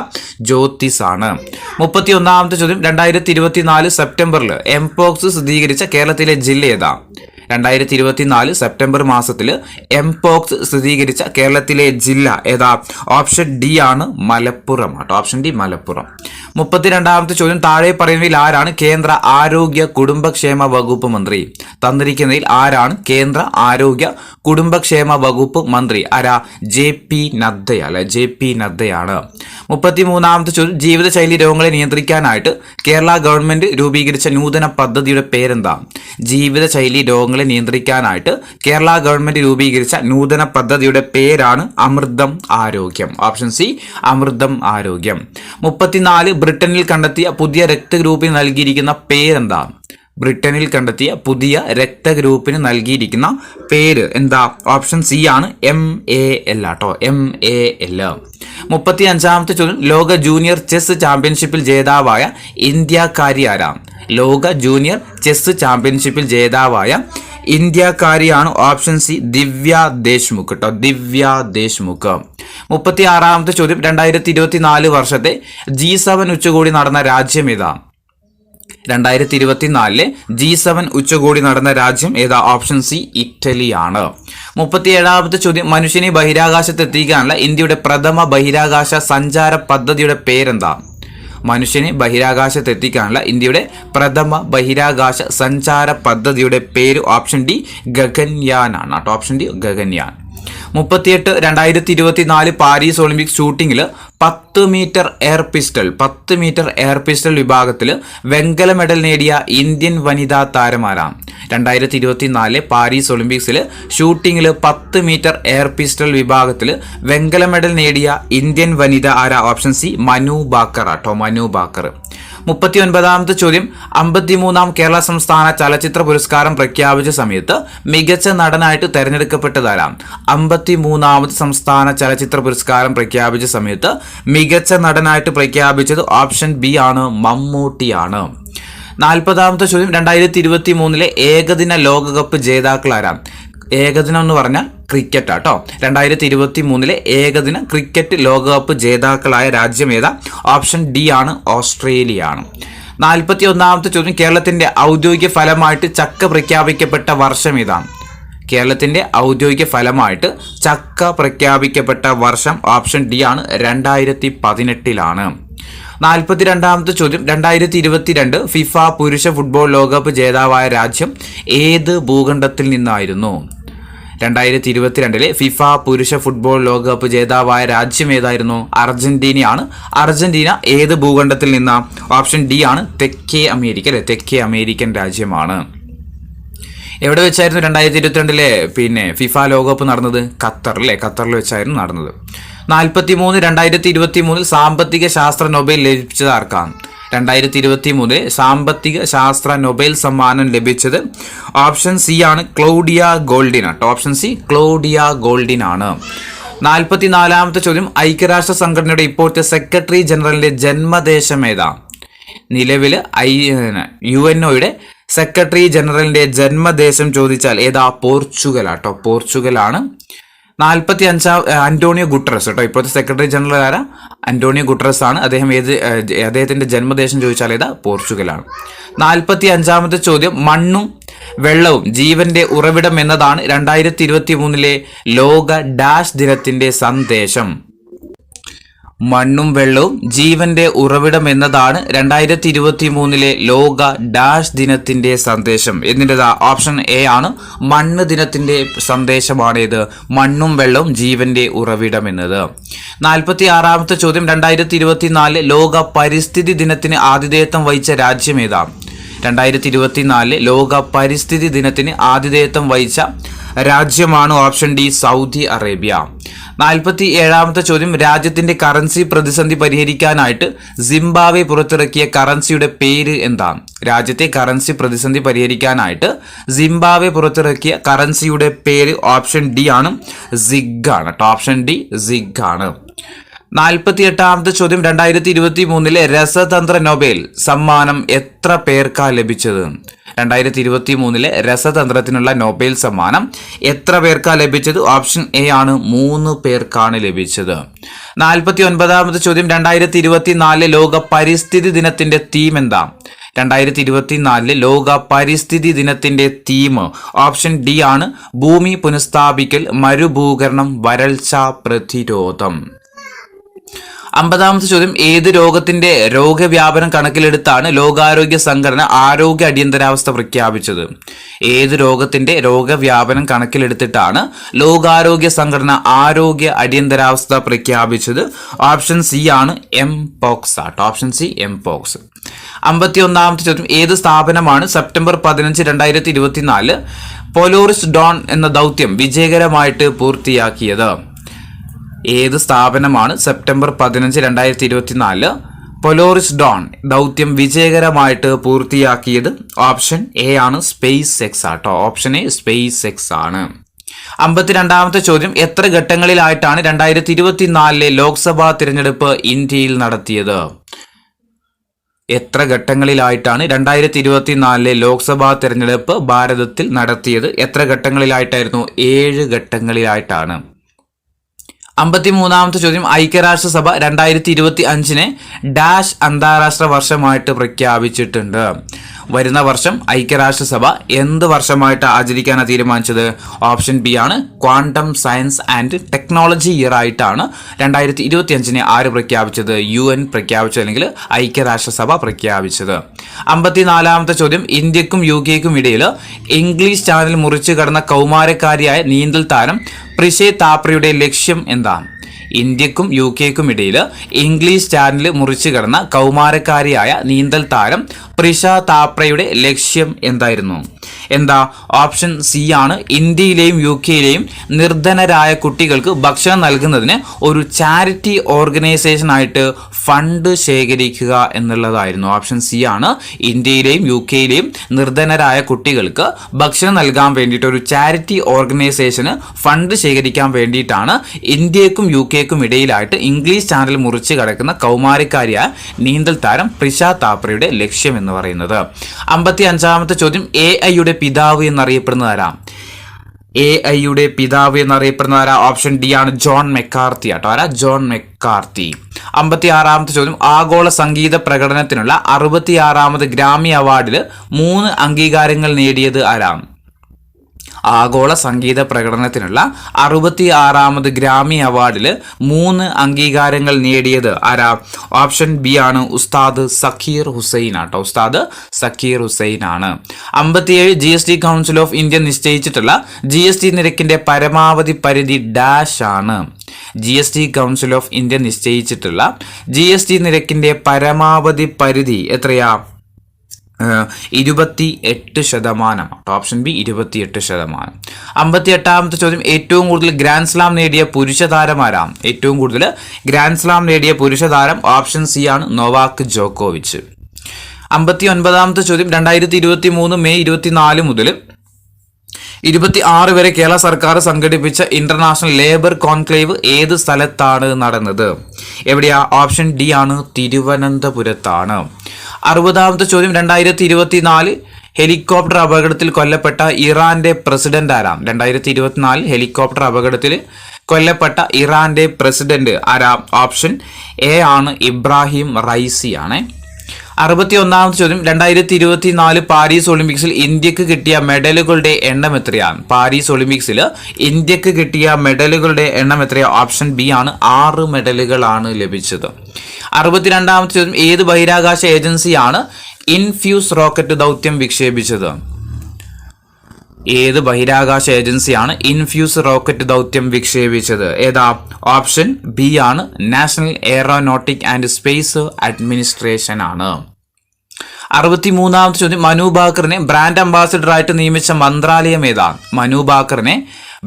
ജ്യോതിസ് ആണ്. 31ാമത്തെ ചോദ്യം 2024 സെപ്റ്റംബറിൽ എംപോക്സ് സ്ഥിരീകരിച്ച കേരളത്തിലെ ജില്ല ഏതാ? 2024 സെപ്റ്റംബർ മാസത്തിൽ എംപോക്സ് സ്ഥിരീകരിച്ച കേരളത്തിലെ ജില്ല ഏതാ? ഓപ്ഷൻ ഡി ആണ്, മലപ്പുറം ആട്ടോ. Option D Malappuram. 32ാമത്തെ ചോദ്യം താഴെ പറയുന്നതിൽ ആരാണ് കേന്ദ്ര ആരോഗ്യ കുടുംബക്ഷേമ വകുപ്പ് മന്ത്രി? തന്നിരിക്കുന്നതിൽ ആരാണ് കേന്ദ്ര ആരോഗ്യ കുടുംബക്ഷേമ വകുപ്പ് മന്ത്രി? ആരാ? JP നദ്ദ അല്ലെ, JP നദ്ദയാണ്. 33ാമത്തെ ചോദ്യം ജീവിതശൈലി രോഗങ്ങളെ നിയന്ത്രിക്കാനായിട്ട് കേരള ഗവൺമെന്റ് രൂപീകരിച്ച നൂതന പദ്ധതിയുടെ പേരെന്താ? ജീവിതശൈലി രോഗങ്ങളെ നിയന്ത്രിക്കാനായിട്ട് കേരള ഗവൺമെന്റ് രൂപീകരിച്ച നൂതന പദ്ധതിയുടെ പേരാണ് അമൃതം ആരോഗ്യം. ഓപ്ഷൻ സി, അമൃതം ആരോഗ്യം. 34 ബ്രിട്ടനിൽ കണ്ടെത്തിയ പുതിയ രക്തഗ്രൂപ്പിന് നൽകിയിരിക്കുന്ന പേരെന്താ? ബ്രിട്ടനിൽ കണ്ടെത്തിയ പുതിയ രക്തഗ്രൂപ്പിന് നൽകിയിരിക്കുന്ന പേര് എന്താ? ഓപ്ഷൻ സി ആണ്, MAL ആട്ടോ. MAL. 35ാമത്തെ ചോദ്യം ലോക ജൂനിയർ ചെസ് ചാമ്പ്യൻഷിപ്പിൽ ജേതാവായ ഇന്ത്യക്കാരി ആരാ? ലോക ജൂനിയർ ചെസ് ചാമ്പ്യൻഷിപ്പിൽ ജേതാവായ ഇന്ത്യക്കാരിയാണ് ഓപ്ഷൻ സി, ദിവ്യ ദേശ്മുഖ് കേട്ടോ. ദിവ്യ ദേശ്മുഖ്. 36ാമത്തെ ചോദ്യം 2024 വർഷത്തെ G7 ഉച്ചകോടി നടന്ന രാജ്യം ഏതാ? 2024 G7 ഉച്ചകോടി നടന്ന രാജ്യം ഏതാ? Option C, ഇറ്റലിയാണ്. 37ാമത്തെ ചോദ്യം മനുഷ്യനെ ബഹിരാകാശത്തെത്തിക്കാനുള്ള ഇന്ത്യയുടെ പ്രഥമ ബഹിരാകാശ സഞ്ചാര പദ്ധതിയുടെ പേരെന്താ? മനുഷ്യനെ ബഹിരാകാശത്തെത്തിക്കാനുള്ള ഇന്ത്യയുടെ പ്രഥമ ബഹിരാകാശ സഞ്ചാര പദ്ധതിയുടെ പേര് ഓപ്ഷൻ ഡി, ഗഗൻയാൻ ആണ് കേട്ടോ. Option D, Gaganyaan. 38 2024 Paris Olympics ഷൂട്ടിങ്ങിൽ 10 മീറ്റർ എയർ പിസ്റ്റൾ വിഭാഗത്തിൽ വെങ്കല മെഡൽ നേടിയ ഇന്ത്യൻ വനിതാ താരമാരാണ്? 2024 പാരീസ് ഒളിമ്പിക്സിൽ ഷൂട്ടിങ്ങിൽ 10 മീറ്റർ എയർ പിസ്റ്റൾ വിഭാഗത്തിൽ വെങ്കല മെഡൽ നേടിയ ഇന്ത്യൻ വനിത ആരാ? ഓപ്ഷൻ സി, മനു ബാക്കർ ആട്ടോ. മനു ബാക്കർ. 39ാമത്തെ ചോദ്യം 53ാം കേരള സംസ്ഥാന ചലച്ചിത്ര പുരസ്കാരം പ്രഖ്യാപിച്ച സമയത്ത് മികച്ച നടനായിട്ട് തെരഞ്ഞെടുക്കപ്പെട്ടതാരാം? 53ാമത് സംസ്ഥാന ചലച്ചിത്ര പുരസ്കാരം പ്രഖ്യാപിച്ച സമയത്ത് മികച്ച നടനായിട്ട് പ്രഖ്യാപിച്ചത് ഓപ്ഷൻ ബി ആണ്, മമ്മൂട്ടിയാണ്. 40ാമത്തെ ചോദ്യം 2023 ഏകദിന ലോകകപ്പ് ജേതാക്കൾ ആരാം? ഏകദിനം എന്ന് പറഞ്ഞാൽ ക്രിക്കറ്റ് ആട്ടോ. 2023 ഏകദിന ക്രിക്കറ്റ് ലോകകപ്പ് ജേതാക്കളായ രാജ്യം ഏതാ? ഓപ്ഷൻ ഡി ആണ്, ഓസ്ട്രേലിയ ആണ്. 41ാമത്തെ ചോദ്യം കേരളത്തിന്റെ ഔദ്യോഗിക ഫലമായിട്ട് ചക്ക പ്രഖ്യാപിക്കപ്പെട്ട വർഷം ഏതാണ്? കേരളത്തിന്റെ ഔദ്യോഗിക ഫലമായിട്ട് ചക്ക പ്രഖ്യാപിക്കപ്പെട്ട വർഷം ഓപ്ഷൻ ഡി ആണ്, 2018 42ാമത്തെ ചോദ്യം 2022 ഫിഫ പുരുഷ ഫുട്ബോൾ ലോകകപ്പ് ജേതാവായ രാജ്യം ഏത് ഭൂഖണ്ഡത്തിൽ നിന്നായിരുന്നു? 2022 ഫിഫ പുരുഷ ഫുട്ബോൾ ലോകകപ്പ് ജേതാവായ രാജ്യം ഏതായിരുന്നു? അർജന്റീനയാണ്. അർജന്റീന ഏത് ഭൂഖണ്ഡത്തിൽ നിന്നാ? ഓപ്ഷൻ ഡി ആണ്, തെക്കേ അമേരിക്ക അല്ലെ, തെക്കേ അമേരിക്കൻ രാജ്യമാണ്. എവിടെ വെച്ചായിരുന്നു 2022 ഫിഫ ലോകകപ്പ് നടന്നത്? ഖത്തർ അല്ലെ, ഖത്തറിൽ വെച്ചായിരുന്നു നടന്നത്. 43 2023 സാമ്പത്തിക ശാസ്ത്ര നൊബേൽ ലഭിച്ചത് ആർക്കാണ്? 2023 സാമ്പത്തിക ശാസ്ത്ര നൊബേൽ സമ്മാനം ലഭിച്ചത് ഓപ്ഷൻ സി ആണ്, ക്ലൗഡിയ ഗോൾഡിൻ ആട്ടോ. ഓപ്ഷൻ സി, ക്ലൗഡിയ ഗോൾഡിൻ ആണ്. 44ാമത്തെ ചോദ്യം ഐക്യരാഷ്ട്ര സംഘടനയുടെ ഇപ്പോഴത്തെ സെക്രട്ടറി ജനറലിന്റെ ജന്മദേശം ഏതാ? നിലവില് UNOയുടെ സെക്രട്ടറി ജനറലിന്റെ ജന്മദേശം ചോദിച്ചാൽ ഏതാ? പോർച്ചുഗൽ ആട്ടോ. പോർച്ചുഗലാണ്. 45 അന്റോണിയോ ഗുട്ടറസ് കേട്ടോ. ഇപ്പോഴത്തെ സെക്രട്ടറി ജനറൽ ആരാ? അന്റോണിയോ ഗുട്ടറസ് ആണ്. അദ്ദേഹത്തിന്റെ ജന്മദേശം ചോദിച്ചാൽ ഏതാ? പോർച്ചുഗലാണ്. 45ാമത്തെ ചോദ്യം മണ്ണും വെള്ളവും ജീവന്റെ ഉറവിടം എന്നതാണ് 2023 ലോക ഡാഷ് ദിനത്തിന്റെ സന്ദേശം. മണ്ണും വെള്ളവും ജീവന്റെ ഉറവിടം എന്നതാണ് 2023 ലോക ഡാഷ് ദിനത്തിന്റെ സന്ദേശം. എന്നിൻ്റെതാ ഓപ്ഷൻ എ ആണ്. മണ്ണ് ദിനത്തിന്റെ സന്ദേശമാണ് ഇത്, മണ്ണും വെള്ളവും ജീവന്റെ ഉറവിടം എന്നത്. 46ാമത്തെ ചോദ്യം, 2024 ലോക പരിസ്ഥിതി ദിനത്തിന് ആതിഥേയത്വം വഹിച്ച രാജ്യം ഏതാ? 2024 ലോക പരിസ്ഥിതി ദിനത്തിന് ആതിഥേയത്വം വഹിച്ച രാജ്യമാണ് ഓപ്ഷൻ ഡി, സൗദി അറേബ്യ. 47ാമത്തെ ചോദ്യം, രാജ്യത്തിന്റെ കറൻസി പ്രതിസന്ധി പരിഹരിക്കാനായിട്ട് സിംബാബ്വെ പുറത്തിറക്കിയ കറൻസിയുടെ പേര് എന്താണ്? രാജ്യത്തെ കറൻസി പ്രതിസന്ധി പരിഹരിക്കാനായിട്ട് സിംബാബ്വെ പുറത്തിറക്കിയ കറൻസിയുടെ പേര് ഓപ്ഷൻ ഡി ആണ്, സിഗ് ആണ്. ഓപ്ഷൻ ഡി, സിഗ് ആണ്. 48ാമത്തെ ചോദ്യം, 2023 രസതന്ത്ര നൊബേൽ സമ്മാനം എത്ര പേർക്കാ ലഭിച്ചത്? 2023 രസതന്ത്രത്തിനുള്ള നൊബേൽ സമ്മാനം എത്ര പേർക്കാ ലഭിച്ചത്? ഓപ്ഷൻ എ ആണ്, 3 പേർക്കാണ് ലഭിച്ചത്. 49ാമത്തെ ചോദ്യം, 2024 ലോക പരിസ്ഥിതി ദിനത്തിന്റെ തീം എന്താ? 2024 ലോക പരിസ്ഥിതി ദിനത്തിന്റെ തീം ഓപ്ഷൻ ഡി ആണ്, ഭൂമി പുനഃസ്ഥാപിക്കൽ, മരുഭൂകരണം, വരൾച്ച പ്രതിരോധം. 50ാമത്തെ ചോദ്യം, ഏത് രോഗത്തിന്റെ രോഗവ്യാപനം കണക്കിലെടുത്താണ് ലോകാരോഗ്യ സംഘടന ആരോഗ്യ അടിയന്തരാവസ്ഥ പ്രഖ്യാപിച്ചത്? ഏത് രോഗത്തിന്റെ രോഗവ്യാപനം കണക്കിലെടുത്തിട്ടാണ് ലോകാരോഗ്യ സംഘടന ആരോഗ്യ അടിയന്തരാവസ്ഥ പ്രഖ്യാപിച്ചത്? ഓപ്ഷൻ സി ആണ്, എംപോക്സ് ആട്ടോ. Option C, mpox. 51ാമത്തെ ചോദ്യം, ഏത് സ്ഥാപനമാണ് സെപ്റ്റംബർ 15, 2024 പോലോറിസ് ഡോൺ എന്ന ദൗത്യം വിജയകരമായിട്ട് പൂർത്തിയാക്കിയത്? ഏത് സ്ഥാപനമാണ് സെപ്റ്റംബർ 15, 2024 പോലോറിസ് ഡോൺ ദൗത്യം വിജയകരമായിട്ട് പൂർത്തിയാക്കിയത്? ഓപ്ഷൻ എ ആണ്, സ്പേസ് എക്സ് ആട്ടോ. ഓപ്ഷൻ എ, സ്പേസ് എക്സ് ആണ്. 52ാമത്തെ ചോദ്യം, എത്ര ഘട്ടങ്ങളിലായിട്ടാണ് 2024 ലോക്സഭാ തിരഞ്ഞെടുപ്പ് ഇന്ത്യയിൽ നടത്തിയത്? എത്ര ഘട്ടങ്ങളിലായിട്ടാണ് 2024 ലോക്സഭാ തിരഞ്ഞെടുപ്പ് ഭാരതത്തിൽ നടത്തിയത്? എത്ര ഘട്ടങ്ങളിലായിട്ടായിരുന്നു? 7 ഘട്ടങ്ങളിലായിട്ടാണ്. 53ാമത്തെ ചോദ്യം, ഐക്യരാഷ്ട്രസഭ 2025 ഡാഷ് അന്താരാഷ്ട്ര വർഷമായിട്ട് പ്രഖ്യാപിച്ചിട്ടുണ്ട്. വരുന്ന വർഷം ഐക്യരാഷ്ട്രസഭ എന്ത് വർഷമായിട്ട് ആചരിക്കാനാണ് തീരുമാനിച്ചത്? ഓപ്ഷൻ ബി ആണ്, quantum science and technology year ആയിട്ടാണ് 2025 ആര് പ്രഖ്യാപിച്ചത്? UN പ്രഖ്യാപിച്ചത്, അല്ലെങ്കിൽ ഐക്യരാഷ്ട്രസഭ പ്രഖ്യാപിച്ചത്. 54ാമത്തെ ചോദ്യം, ഇന്ത്യക്കും UK-ക്കും ഇടയിൽ ഇംഗ്ലീഷ് ചാനൽ മുറിച്ചു കടന്ന കൗമാരക്കാരിയായ നീന്തൽ താരം പ്രിഷേ താപ്രയുടെ ലക്ഷ്യം എന്താണ്? ഇന്ത്യക്കും UK-ക്കും ഇടയിൽ ഇംഗ്ലീഷ് ചാനൽ മുറിച്ചു കടന്ന കൗമാരക്കാരിയായ നീന്തൽ താരം പ്രിഷ താപ്രയുടെ ലക്ഷ്യം എന്തായിരുന്നു? എന്താ? ഓപ്ഷൻ സി ആണ്, ഇന്ത്യയിലെയും UK-യിലെയും നിർധനരായ കുട്ടികൾക്ക് ഭക്ഷണം നൽകുന്നതിന് ഒരു ചാരിറ്റി ഓർഗനൈസേഷൻ ആയിട്ട് ഫണ്ട് ശേഖരിക്കുക എന്നുള്ളതായിരുന്നു. ഓപ്ഷൻ സി ആണ്, ഇന്ത്യയിലെയും UK-യിലെയും നിർധനരായ കുട്ടികൾക്ക് ഭക്ഷണം നൽകാൻ വേണ്ടിയിട്ട് ഒരു ചാരിറ്റി ഓർഗനൈസേഷന് ഫണ്ട് ശേഖരിക്കാൻ വേണ്ടിയിട്ടാണ് ഇന്ത്യക്കും UK-ക്കും ഇടയിലായിട്ട് ഇംഗ്ലീഷ് ചാനൽ മുറിച്ച് കടക്കുന്ന കൗമാരക്കാരിയായ നീന്തൽ താരം പ്രിഷ താപ്രയുടെ ലക്ഷ്യം എന്ന് പറയുന്നത്. 55ാമത്തെ ചോദ്യം, AI-യുടെ പിതാവ് എന്നറിയപ്പെടുന്നത് ആരാ? AI-യുടെ പിതാവ് എന്നറിയപ്പെടുന്ന ആരാ? ഓപ്ഷൻ ഡി ആണ്, ജോൺ മെക്കാർത്തി ആട്ടോ. ആരാ? ജോൺ മെക്കാർത്തി. 56ാമത്തെ ചോദ്യം, ആഗോള സംഗീത പ്രകടനത്തിനുള്ള 66ാമത് ഗ്രാമി അവാർഡിൽ 3 അംഗീകാരങ്ങൾ നേടിയത് ആരാ? ആഗോള സംഗീത പ്രകടനത്തിനുള്ള 66ാമത് ഗ്രാമി അവാർഡിൽ 3 അംഗീകാരങ്ങൾ നേടിയത് ആരാ? ഓപ്ഷൻ ബി ആണ്, ഉസ്താദ് സക്കീർ ഹുസൈൻ ആട്ടോ. ഉസ്താദ് സക്കീർ ഹുസൈൻ ആണ്. 57 GST കൗൺസിൽ ഓഫ് ഇന്ത്യ നിശ്ചയിച്ചിട്ടുള്ള GST നിരക്കിന്റെ പരമാവധി പരിധി ഡാഷ് ആണ്. GST കൗൺസിൽ ഓഫ് ഇന്ത്യ നിശ്ചയിച്ചിട്ടുള്ള GST നിരക്കിന്റെ പരമാവധി പരിധി എത്രയാ? 28%. Option B, 28%. 58ാമത്തെ ചോദ്യം, ഏറ്റവും കൂടുതൽ ഗ്രാൻഡ് സ്ലാം നേടിയ പുരുഷ താരമാരാം? ഏറ്റവും കൂടുതൽ ഗ്രാൻഡ് സ്ലാം നേടിയ പുരുഷ താരം ഓപ്ഷൻ സി ആണ്, നൊവാക് ജോക്കോവിച്ച്. 59ാമത്തെ ചോദ്യം, 2023 മെയ് 24 മുതൽ 26 വരെ കേരള സർക്കാർ സംഘടിപ്പിച്ച ഇന്റർനാഷണൽ ലേബർ കോൺക്ലേവ് ഏത് സ്ഥലത്താണ് നടന്നത്? എവിടെയാ? ഓപ്ഷൻ ഡി ആണ്, തിരുവനന്തപുരത്താണ്. 60ാമത്തെ ചോദ്യം, 2024 ഹെലികോപ്റ്റർ അപകടത്തിൽ കൊല്ലപ്പെട്ട ഇറാന്റെ പ്രസിഡന്റ് ആരാം? 2024 ഹെലികോപ്റ്റർ അപകടത്തിൽ കൊല്ലപ്പെട്ട ഇറാന്റെ പ്രസിഡന്റ് ആരാ? ഓപ്ഷൻ എ ആണ്, ഇബ്രാഹിം റൈസി ആണ്. 61ാമത്തെ ചോദ്യം 2024 പാരീസ് ഒളിമ്പിക്സിൽ ഇന്ത്യക്ക് കിട്ടിയ മെഡലുകളുടെ എണ്ണം എത്രയാണ്? പാരീസ് ഒളിമ്പിക്സിൽ ഇന്ത്യക്ക് കിട്ടിയ മെഡലുകളുടെ എണ്ണം എത്രയാണ്? ഓപ്ഷൻ ബി ആണ്, 6 മെഡലുകളാണ് ലഭിച്ചത്. 62ാമത്തെ ചോദ്യം ഏത് ബഹിരാകാശ ഏജൻസിയാണ് ഇൻഫ്യൂസ് റോക്കറ്റ് ദൗത്യം വിക്ഷേപിച്ചത്? ഏത് ബഹിരാകാശ ഏജൻസിയാണ് ഇൻഫ്യൂസ് റോക്കറ്റ് ദൗത്യം വിക്ഷേപിച്ചത്? ഏതാ? ഓപ്ഷൻ ബി ആണ്, national aeronautic and space administration ആണ്. 63ാമത്തെ ചോദ്യം മനു ഭാക്കറിനെ ബ്രാൻഡ് അംബാസിഡറായിട്ട് നിയമിച്ച മന്ത്രാലയം ഏതാണ്? മനു ഭാക്കറിനെ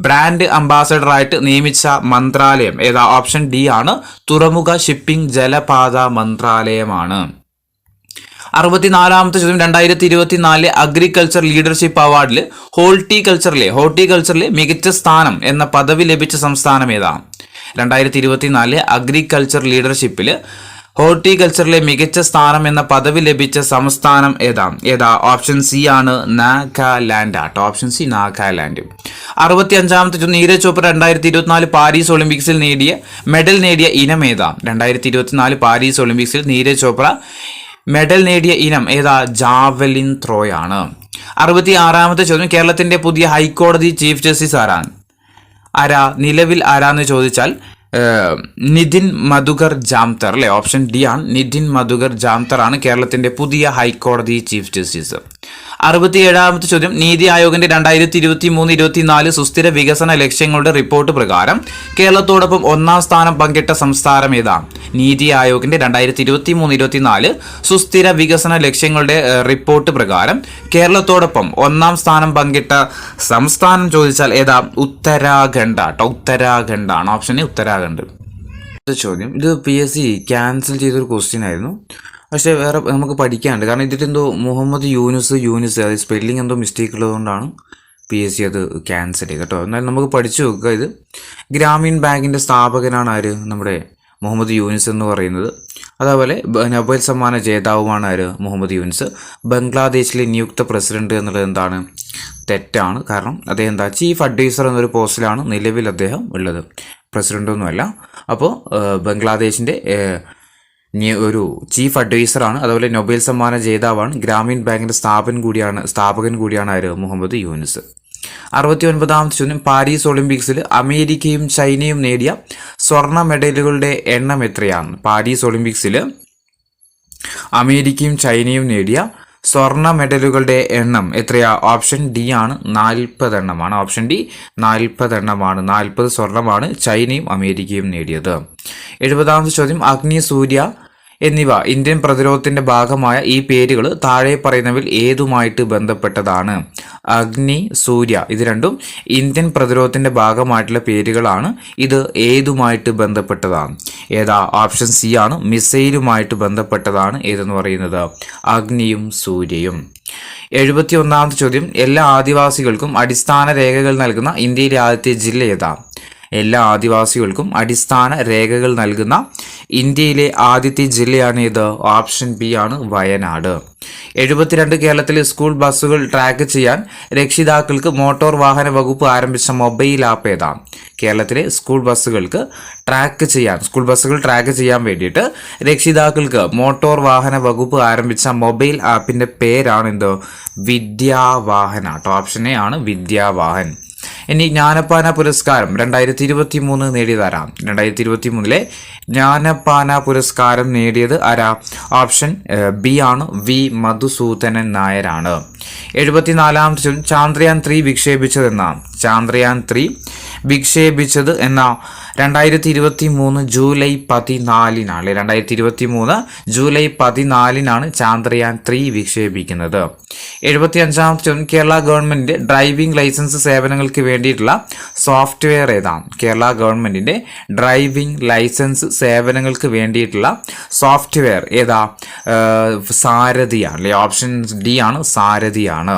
ബ്രാൻഡ് അംബാസിഡറായിട്ട് നിയമിച്ച മന്ത്രാലയം ഏതാ? ഓപ്ഷൻ ഡി ആണ്, തുറമുഖ ഷിപ്പിംഗ് ജലപാത മന്ത്രാലയമാണ്. 64ാമത്തെ ചോദ്യം 2024 അഗ്രികൾച്ചർ ലീഡർഷിപ്പ് അവാർഡിൽ ഹോർട്ടിക്കൾച്ചറിലെ മികച്ച സ്ഥാനം എന്ന പദവി ലഭിച്ച സംസ്ഥാനം ഏതാണ്? 2024 അഗ്രികൾച്ചർ ലീഡർഷിപ്പിൽ ഹോർട്ടിക്കൾച്ചറിലെ മികച്ച സ്ഥാനം എന്ന പദവി ലഭിച്ച സംസ്ഥാനം ഏതാ? ഓപ്ഷൻ സി ആണ്, നാഗാലാൻഡ് ആട്ടോ. Option C Nagaland. 65ാമത്തെ ചോദ്യം നീരജ് ചോപ്ര 2024 പാരീസ് ഒളിമ്പിക്സിൽ മെഡൽ നേടിയ ഇനം ഏതാ? 2024 പാരീസ് ഒളിമ്പിക്സിൽ നീരജ് ചോപ്ര മെഡൽ നേടിയ ഇനം ഏതാ? ജാവലിൻ ത്രോയാണ്. 66ാമത്തെ ചോദ്യം കേരളത്തിന്റെ പുതിയ ഹൈക്കോടതി ചീഫ് ജസ്റ്റിസ് നിലവിൽ ആരാന്ന് ചോദിച്ചാൽ നിതിൻ മധുകർ ജാംതർ അല്ലെ. ഓപ്ഷൻ ഡി ആണ്, നിതിൻ മധുകർ ജാംതർ ആണ് കേരളത്തിന്റെ പുതിയ ഹൈക്കോടതി ചീഫ് ജസ്റ്റിസ്. 67ാമത്തെ ചോദ്യം നീതി ആയോഗിന്റെ 2023-24 സുസ്ഥിര വികസന ലക്ഷ്യങ്ങളുടെ റിപ്പോർട്ട് പ്രകാരം കേരളത്തോടൊപ്പം 1ാം സ്ഥാനം പങ്കിട്ട സംസ്ഥാനം ഏതാണ്? നീതി ആയോഗിന്റെ 2023-24 സുസ്ഥിര വികസന ലക്ഷ്യങ്ങളുടെ റിപ്പോർട്ട് പ്രകാരം കേരളത്തോടൊപ്പം 1ാം സ്ഥാനം പങ്കിട്ട സംസ്ഥാനം ചോദിച്ചാൽ ഏതാ? ഉത്തരാഖണ്ഡ് ആട്ടോ. ഉത്തരാഖണ്ഡ് ആണ്. Option A Uttarakhand. ചോദ്യം ഇത് PSC ക്യാൻസൽ ചെയ്തൊരു ക്വസ്റ്റ്യൻ ആയിരുന്നു, പക്ഷേ വേറെ നമുക്ക് പഠിക്കാനുണ്ട്. കാരണം ഇതിലെന്തോ മുഹമ്മദ് യൂനുസ് അത് സ്പെല്ലിംഗ് എന്തോ മിസ്റ്റേക്ക് ഉള്ളതുകൊണ്ടാണ് PSC അത് ക്യാൻസൽ ചെയ്ത് കേട്ടോ. എന്നാൽ നമുക്ക് പഠിച്ചു നോക്കുക. ഇത് ഗ്രാമീൺ ബാങ്കിൻ്റെ സ്ഥാപകനാണ് നമ്മുടെ മുഹമ്മദ് യൂനുസ് എന്ന് പറയുന്നത്. അതേപോലെ നൊബേൽ സമ്മാന ജേതാവുമാണ് മുഹമ്മദ് യൂനുസ്. ബംഗ്ലാദേശിലെ നിയുക്ത പ്രസിഡന്റ് എന്നുള്ളത് എന്താണ്? തെറ്റാണ്. കാരണം അദ്ദേഹം ചീഫ് അഡ്വൈസർ എന്നൊരു പോസ്റ്റിലാണ് നിലവിൽ അദ്ദേഹം ഉള്ളത്, പ്രസിഡൻ്റൊന്നുമല്ല. അപ്പോൾ ബംഗ്ലാദേശിൻ്റെ ഒരു ചീഫ് അഡ്വൈസറാണ്. അതുപോലെ നൊബേൽ സമ്മാന ജേതാവാണ്. ഗ്രാമീൺ ബാങ്കിൻ്റെ സ്ഥാപകൻ കൂടിയാണ് മുഹമ്മദ് യൂനുസ്. 69ാമത്തെ ചോദ്യം പാരീസ് ഒളിമ്പിക്സിൽ അമേരിക്കയും ചൈനയും നേടിയ സ്വർണ്ണ മെഡലുകളുടെ എണ്ണം എത്രയാണ്? പാരീസ് ഒളിമ്പിക്സിൽ അമേരിക്കയും ചൈനയും നേടിയ സ്വർണ്ണ മെഡലുകളുടെ എണ്ണം എത്രയാ? ഓപ്ഷൻ ഡി ആണ്, 40 എണ്ണമാണ്. ഓപ്ഷൻ ഡി 40 എണ്ണമാണ്. 40 സ്വർണ്ണമാണ് ചൈനയും അമേരിക്കയും നേടിയത്. 70ാമത്തെ ചോദ്യം അഗ്നി, സൂര്യ എന്നിവ ഇന്ത്യൻ പ്രതിരോധത്തിന്റെ ഭാഗമായ ഈ പേരുകൾ താഴെ പറയുന്നവയിൽ ഏതുമായിട്ട് ബന്ധപ്പെട്ടതാണ്? അഗ്നി, സൂര്യ ഇത് രണ്ടും ഇന്ത്യൻ പ്രതിരോധത്തിന്റെ ഭാഗമായിട്ടുള്ള പേരുകളാണ്. ഇത് ഏതുമായിട്ട് ബന്ധപ്പെട്ടതാണ്? ഏതാ? ഓപ്ഷൻ സി ആണ്, മിസൈലുമായിട്ട് ബന്ധപ്പെട്ടതാണ് ഏതെന്ന് പറയുന്നത്, അഗ്നിയും സൂര്യയും. 71ാമത്തെ ചോദ്യം എല്ലാ ആദിവാസികൾക്കും അടിസ്ഥാന രേഖകൾ നൽകുന്ന ഇന്ത്യയിലെ ആദ്യത്തെ ജില്ല ഏതാ? എല്ലാ ആദിവാസികൾക്കും അടിസ്ഥാന രേഖകൾ നൽകുന്ന ഇന്ത്യയിലെ ആദ്യത്തെ ജില്ലയാണ് ഇത്. ഓപ്ഷൻ ബി ആണ്, വയനാട്. 72 കേരളത്തിലെ സ്കൂൾ ബസ്സുകൾ ട്രാക്ക് ചെയ്യാൻ രക്ഷിതാക്കൾക്ക് മോട്ടോർ വാഹന വകുപ്പ് ആരംഭിച്ച മൊബൈൽ ആപ്പ് ഏതാ? കേരളത്തിലെ സ്കൂൾ ബസ്സുകൾ ട്രാക്ക് ചെയ്യാൻ വേണ്ടിയിട്ട് രക്ഷിതാക്കൾക്ക് മോട്ടോർ വാഹന വകുപ്പ് ആരംഭിച്ച മൊബൈൽ ആപ്പിന്റെ പേരാണ് വിദ്യാവാഹൻ ആട്ടോ. ഓപ്ഷൻ എ ആണ്, വിദ്യാവാഹൻ. ഇനി ജ്ഞാനപ്പാന പുരസ്കാരം 2023 നേടിയതാരാ? 2023 ജ്ഞാനപ്പാന പുരസ്കാരം നേടിയത് ആരാ? ഓപ്ഷൻ ബി ആണ്, വി മധുസൂദനൻ നായരാണ്. 74ാമത്തെ ചോദ്യം ചാന്ദ്രയാൻ 3 വിക്ഷേപിച്ചത് എന്ന 2023 ജൂലൈ 14നാണ്. 2023 ജൂലൈ 14നാണ് ചാന്ദ്രയാൻ 3 വിക്ഷേപിക്കുന്നത്. 75ാമത്തെ ചോദ്യം കേരള ഗവൺമെന്റിന്റെ ഡ്രൈവിംഗ് ലൈസൻസ് സേവനങ്ങൾക്ക് വേണ്ടിയിട്ടുള്ള സോഫ്റ്റ്വെയർ ഏതാണ്? കേരള ഗവൺമെന്റിന്റെ ഡ്രൈവിംഗ് ലൈസൻസ് സേവനങ്ങൾക്ക് വേണ്ടിയിട്ടുള്ള സോഫ്റ്റ്വെയർ ഏതാ? സാരഥിയാണ് അല്ലെ. ഓപ്ഷൻ ഡി ആണ്, സാരഥിയാണ്.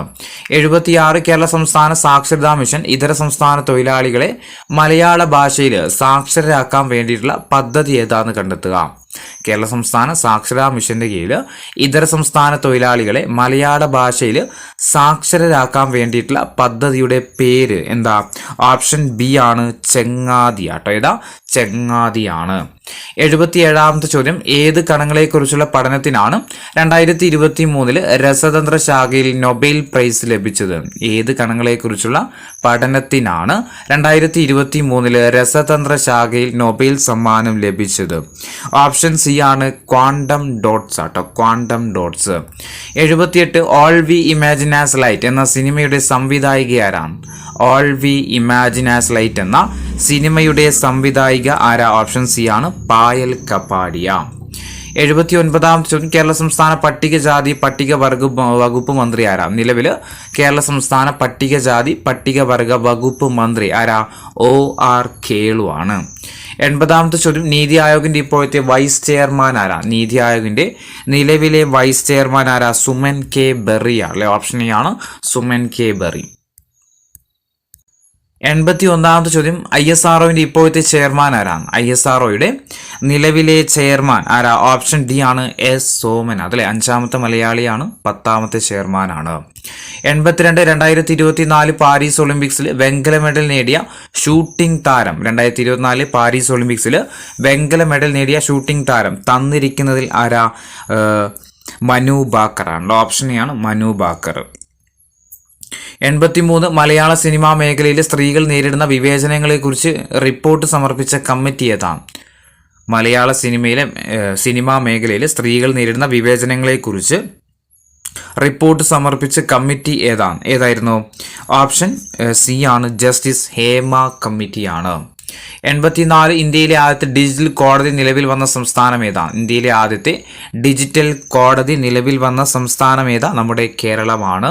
76 കേരള സംസ്ഥാന സാക്ഷരതാ മിഷൻ ഇതര സംസ്ഥാന തൊഴിലാളികളെ മലയാള ഭാഷയിൽ സാക്ഷരരാക്കാൻ വേണ്ടിയിട്ടുള്ള പദ്ധതി ഏതാന്ന് കണ്ടെത്തുക. കേരള സംസ്ഥാന സാക്ഷരതാ മിഷന്റെ കീഴിൽ ഇതര സംസ്ഥാന തൊഴിലാളികളെ മലയാള ഭാഷയിൽ സാക്ഷരരാക്കാൻ വേണ്ടിയിട്ടുള്ള പദ്ധതിയുടെ പേര് എന്താ? ഓപ്ഷൻ ബി ആണ്, ചെങ്ങാതി ആട്ടോ. ഏതാ? ചെങ്ങാതിയാണ്. 77ാമത്തെ ചോദ്യം ഏത് കണങ്ങളെക്കുറിച്ചുള്ള പഠനത്തിനാണ് 2023 രസതന്ത്ര ശാഖയിൽ നൊബേൽ പ്രൈസ് ലഭിച്ചത്? ഏത് കണങ്ങളെക്കുറിച്ചുള്ള പഠനത്തിനാണ് 2023 രസതന്ത്ര ശാഖയിൽ നൊബേൽ സമ്മാനം ലഭിച്ചത്? ഓപ്ഷൻ സി ആണ് ക്വാണ്ടം ഡോട്ട്സ് ആട്ടോ, quantum dots. 78 all we imagine as light എന്ന സിനിമയുടെ സംവിധായിക ആരാണ്? All we imagine as light എന്ന സിനിമയുടെ സംവിധായിക ആരാ? ഓപ്ഷൻ സി ആണ് പായൽ കപ്പാടിയ. 79ാമത്തെ ചോദ്യം കേരള സംസ്ഥാന പട്ടികജാതി പട്ടികവർഗ വകുപ്പ് മന്ത്രി ആരാ? നിലവിൽ കേരള സംസ്ഥാന പട്ടികജാതി പട്ടികവർഗ വകുപ്പ് മന്ത്രി ആരാ? OR കേളു ആണ്. 80ാമത്തെ ചോദ്യം നീതി ആയോഗിന്റെ ഇപ്പോഴത്തെ വൈസ് ചെയർമാൻ ആരാ? നീതി ആയോഗിന്റെ നിലവിലെ വൈസ് ചെയർമാൻ ആരാ? സുമൻ കെ ബെറി അല്ലെ? ഓപ്ഷൻ എ ആണ് സുമൻ കെ ബെറി. 81ാമത്തെ ചോദ്യം ISROന്റെ ഇപ്പോഴത്തെ ചെയർമാൻ ആരാണ്? ISROയുടെ നിലവിലെ ചെയർമാൻ ആരാ? ഓപ്ഷൻ ഡി ആണ് S സോമനാഥ് അല്ലെ? 5ാമത്തെ മലയാളിയാണ്, 10ാമത്തെ ചെയർമാനാണ്. 82 2024 പാരീസ് ഒളിമ്പിക്സിൽ വെങ്കല മെഡൽ നേടിയ ഷൂട്ടിംഗ് താരം 2024 പാരീസ് ഒളിമ്പിക്സിൽ വെങ്കല മെഡൽ നേടിയ ഷൂട്ടിംഗ് താരം തന്നിരിക്കുന്നതിൽ ആരാ? മനു ബാക്കർ ആണല്ലോ. ഓപ്ഷൻ എ ആണ് മനു ബാക്കർ. 83 മലയാള സിനിമാ മേഖലയിൽ സ്ത്രീകൾ നേരിടുന്ന വിവേചനങ്ങളെക്കുറിച്ച് റിപ്പോർട്ട് സമർപ്പിച്ച കമ്മിറ്റി ഏതാണ്? മലയാള സിനിമാ മേഖലയിൽ സ്ത്രീകൾ നേരിടുന്ന വിവേചനങ്ങളെക്കുറിച്ച് റിപ്പോർട്ട് സമർപ്പിച്ച കമ്മിറ്റി ഏതായിരുന്നു? ഓപ്ഷൻ സി ആണ് ജസ്റ്റിസ് ഹേമ കമ്മിറ്റിയാണ്. 84 ഇന്ത്യയിലെ ആദ്യത്തെ ഡിജിറ്റൽ കോടതി നിലവിൽ വന്ന സംസ്ഥാനം ഏതാണ്? ഇന്ത്യയിലെ ആദ്യത്തെ ഡിജിറ്റൽ കോടതി നിലവിൽ വന്ന സംസ്ഥാനം ഏതാ? നമ്മുടെ കേരളമാണ്.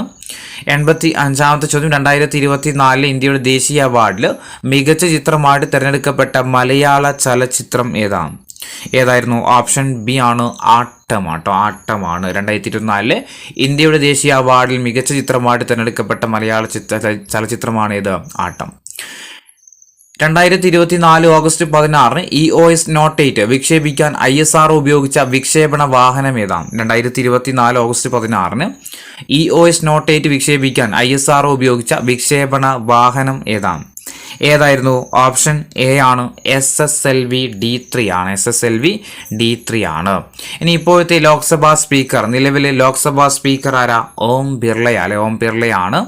85ാമത്തെ ചോദ്യം 2024 ഇന്ത്യയുടെ ദേശീയ അവാർഡിൽ മികച്ച ചിത്രമായിട്ട് തിരഞ്ഞെടുക്കപ്പെട്ട മലയാള ചലച്ചിത്രം ഏതായിരുന്നു? ഓപ്ഷൻ ബി ആണ് ആട്ടം ആട്ടോ, ആട്ടമാണ്. 2024 ഇന്ത്യയുടെ ദേശീയ അവാർഡിൽ മികച്ച ചിത്രമായിട്ട് തിരഞ്ഞെടുക്കപ്പെട്ട മലയാള ചലച്ചിത്രമാണ് ഏത്? ആട്ടം. 2024 ഓഗസ്റ്റ് 16 EOS Note 8 വിക്ഷേപിക്കാൻ ISRO ഉപയോഗിച്ച വിക്ഷേപണ വാഹനം ഏതാണ്? 2024 ഓഗസ്റ്റ് 16 EOS Note 8 വിക്ഷേപിക്കാൻ ISRO ഉപയോഗിച്ച വിക്ഷേപണ വാഹനം ഏതായിരുന്നു? ഓപ്ഷൻ എ ആണ് SSLV D3 ആണ്. SSLV D3 ആണ്. ഇനി ഇപ്പോഴത്തെ ലോക്സഭാ സ്പീക്കർ, നിലവിലെ ലോക്സഭാ സ്പീക്കർ ആരാ? ഓം ബിർളയാ അല്ലെ? ഓം ബിർളയാണ്.